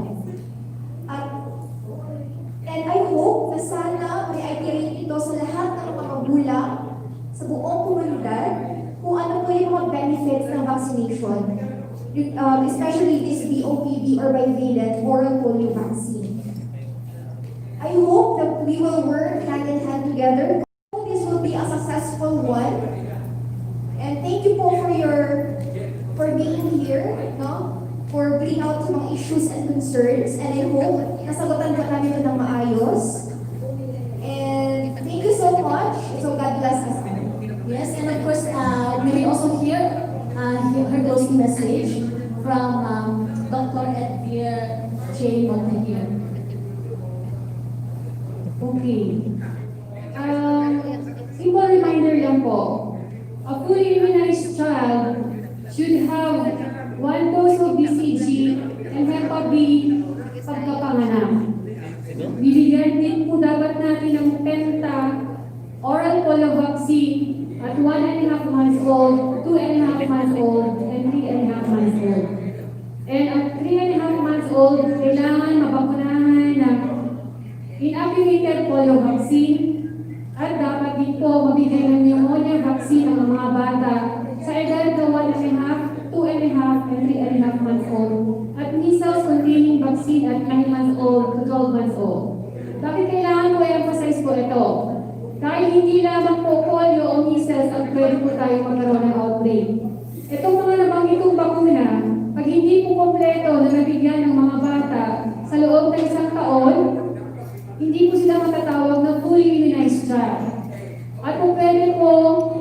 And I hope na sana reiterate ito sa lahat ng mga magulang sa buong komunidad kung ano po yung mga benefits ng vaccination, especially this BOPV or bivalent oral polio vaccine. I hope that we will work hand in hand together. This will be a successful one. And thank you po for being here, no? For bringing out some mga issues and concerns. And I hope nasagutan po namin ito ng maayos. And thank you so much. So God bless us. Yes, and of course, we will also hear her closing message from Dr. Edvir J. Montague. Okay. Simple reminder lang po. A fully immunized child should have 1 dose of BCG and Hep B pagkapanganak. Bibigyan din po dapat natin ng penta oral polio vaccine at 1.5 months old, 2.5 months old, and 3.5 months old. And at 3.5 months old, kailangan mabakunahan ng inactivated polio vaccine at dapat din po mabigay ng pneumonia vaccine ang mga bata sa edad na 1.5, 2.5, and 3.5 months old at measles containing vaccine at 9 months old to 12 months old. Bakit kailangan ko i-emphasize po ito? Dahil hindi lamang po polio o measles ang pwede po tayo magkaroon ng outbreak. Itong mga nabanggitong bakuna, pag hindi po kompleto na nabigyan ng mga bata sa loob ng 1 taon, hindi po sila matatawag na fully immunized child. At kung pwede po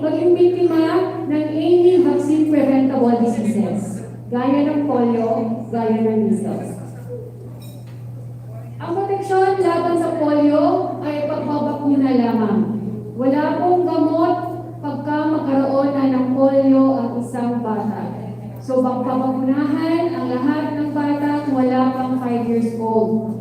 maging biktima ng any vaccine preventable diseases, gaya ng polio, gaya ng measles. Ang proteksyon laban sa polio ay pagbabakuna mapapagunahan ang lahat ng batang wala pang 5 years old.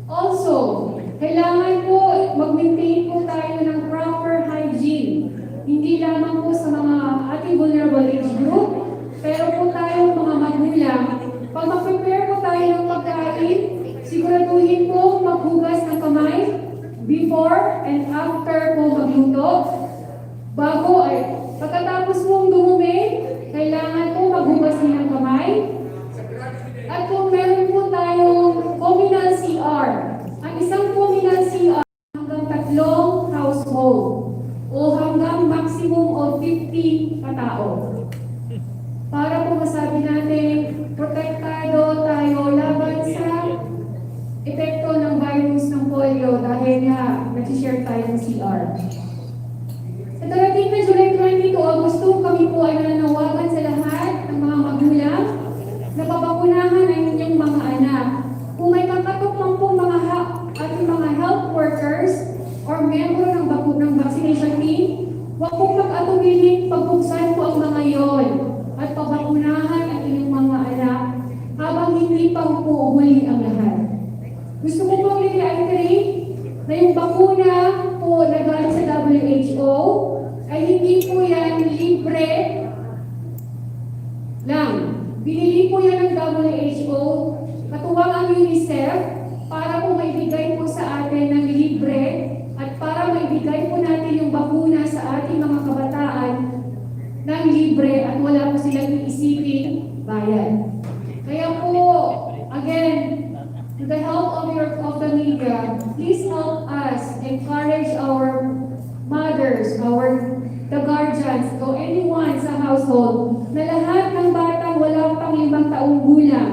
Also, kailangan po mag-maintain po tayo ng proper hygiene. Hindi lamang po sa mga ating vulnerable age group, pero po tayong mga magulang, pag mag-prepare po tayo ng pagkain, siguraduhin po maghugas ng kamay before and after po magluto. Bago ay pagkatapos pong dumumi, kailangan po maghugas din ng kamay. At kung meron po tayong communal CR, ang isang communal CR hanggang 3 household o hanggang maximum of 50 katao. Para po masabi natin, protektado tayo laban sa epekto ng virus ng polio dahil nga nag-share tayo ng CR. Sa darating na July 22, Agosto, kami po ay nananawagan sa lahat ng mga magulang na papakunahan ang inyong mga anak. Kung may kakatok man po ating mga health workers or member ng vaccination team, huwag pong mag-atubiling pagbuksan po ang mga yon at papakunahan ang inyong mga anak habang hindi pa po huli ang lahat. Gusto ko pong i-reiterate na yung bakuna po na galing sa WHO ay hindi po yan libre lang. Binili po yan ng WHO, katuwang ang UNICEF, para po maibigay po sa atin ng libre at para maibigay po natin yung bakuna sa ating mga kabataan ng libre at wala po silang iisipin bayad. Kaya po, again, to the help of the media, please help us encourage our mothers, the guardians, o anyone sa household na lahat ng batang wala pang 5 taong gulang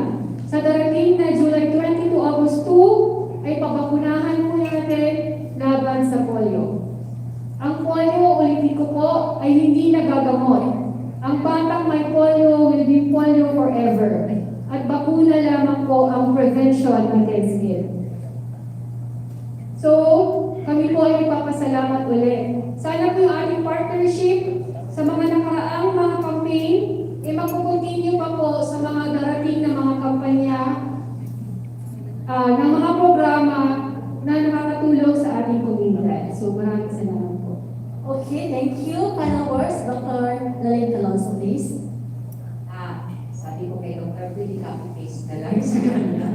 sa darating na July 22, August 2 ay pabakunahan po natin laban sa polio. Ang polio, ulitin ko po, ay hindi nagagamot. Ang batang may polio will be polio forever. At bakuna lamang po ang prevention against it. So, kami po ay ipapasalamat ulit. Sana po yung ating partnership sa mga nakaraang mga campaign, magkukontinue pa po sa mga darating na mga kampanya, ng mga programa na nakakatulong sa ating komunidad. So, maraming salamat po. Okay, thank you. Final words, Dr. Lalaine Calonzo, please. Sabi ko kay Dr. Willie, copy-paste na lang sa kanya.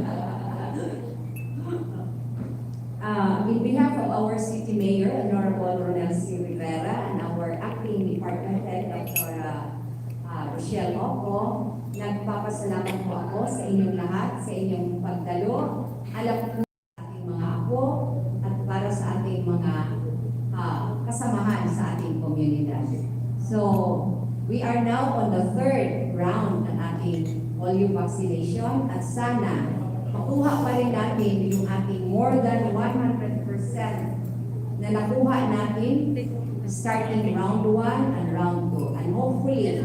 In behalf of our City Mayor, Honorable Ronel C. Rivera, and our Acting Department Head, Dr. Rochelle Oco, nagpapasalamat po ako sa inyong lahat, sa inyong pagdalo. Alam ko sa ating mga apo at para sa ating mga kasamahan sa ating komunidad. So, we are now on the 3rd round ng ating polio vaccination at sana makuha pa rin natin yung ating more than 100% na nakuha natin starting round 1 and round 2. And hopefully,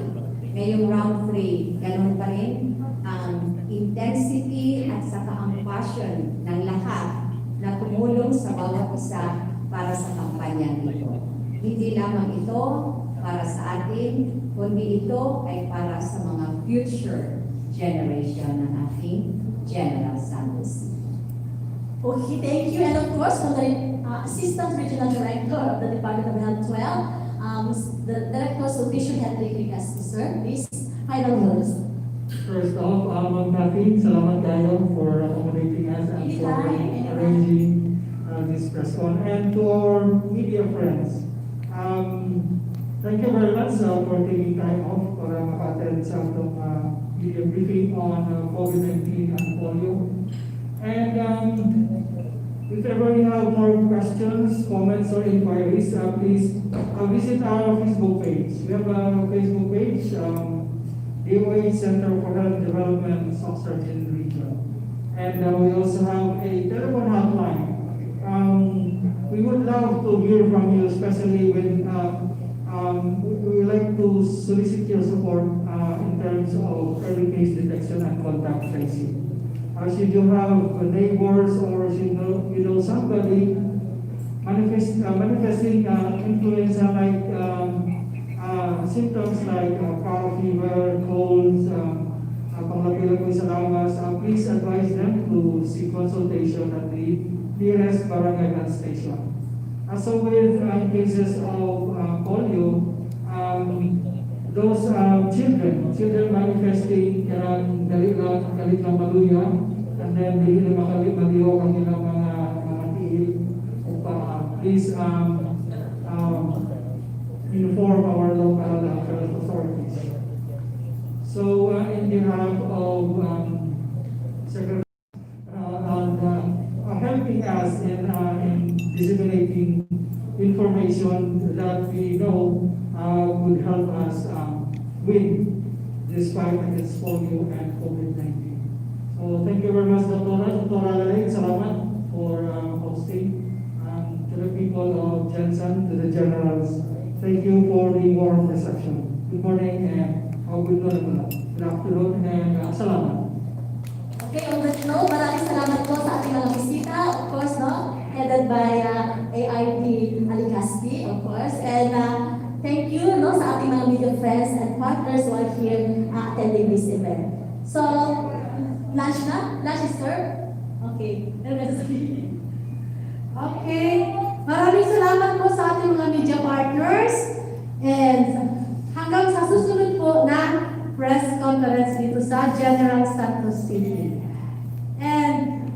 ngayong round 3, ganun pa rin ang intensity at saka ang passion ng lahat na tumulong sa bawat isa para sa kampanya nito. Hindi lamang ito para sa atin, kundi ito ay para sa mga future generation ng ating General Santos. Okay, thank you. And of course, from the Assistant Regional Director of the Department of Health 12, the Director of Patient Health Clinics, sir, please, final words. First off, Ma'am Cathy, salamat kayo for accommodating us and for arranging this press con. And to our media friends, thank you very much for taking time off para maka-attend sa itong media briefing on COVID-19 and polio. And if ever you have more questions, comments, or inquiries, please visit our Facebook page. We have a Facebook page, DOH Center for Health Development, South Surgeon Region. And we also have a telephone hotline. We would love to hear from you, especially when we would like to solicit your support in terms of early case detection and contact tracing. Should you have neighbors or should you know somebody manifesting influenza-like symptoms like fever, colds, Panglapilang ko salamat. Please advise them to seek consultation at the nearest barangay health station. So with cases of polio, those children manifesting galit lang maluya, and then hindi na maliho ang ilang mga tiil. Please inform our local health authorities. So in behalf of Secretary helping us in disseminating information that we know would help us win this fight against polio and COVID-19. So thank you very much, Dr. Lalay. Salamat for hosting. To the people of Gensan, to the generals, thank you for the warm reception. Good morning and good afternoon and salamat. Okay, on that note, maraming salamat po sa ating mga bisita, of course, no? Headed by AID Alicasti, of course. And thank you, no, sa ating mga media friends and partners who are here attending this event. So, lunch na? Lunch is served? Okay. Okay. Maraming salamat po sa ating mga media partners. And hanggang sa susunod po na press conference dito sa General Santos City. And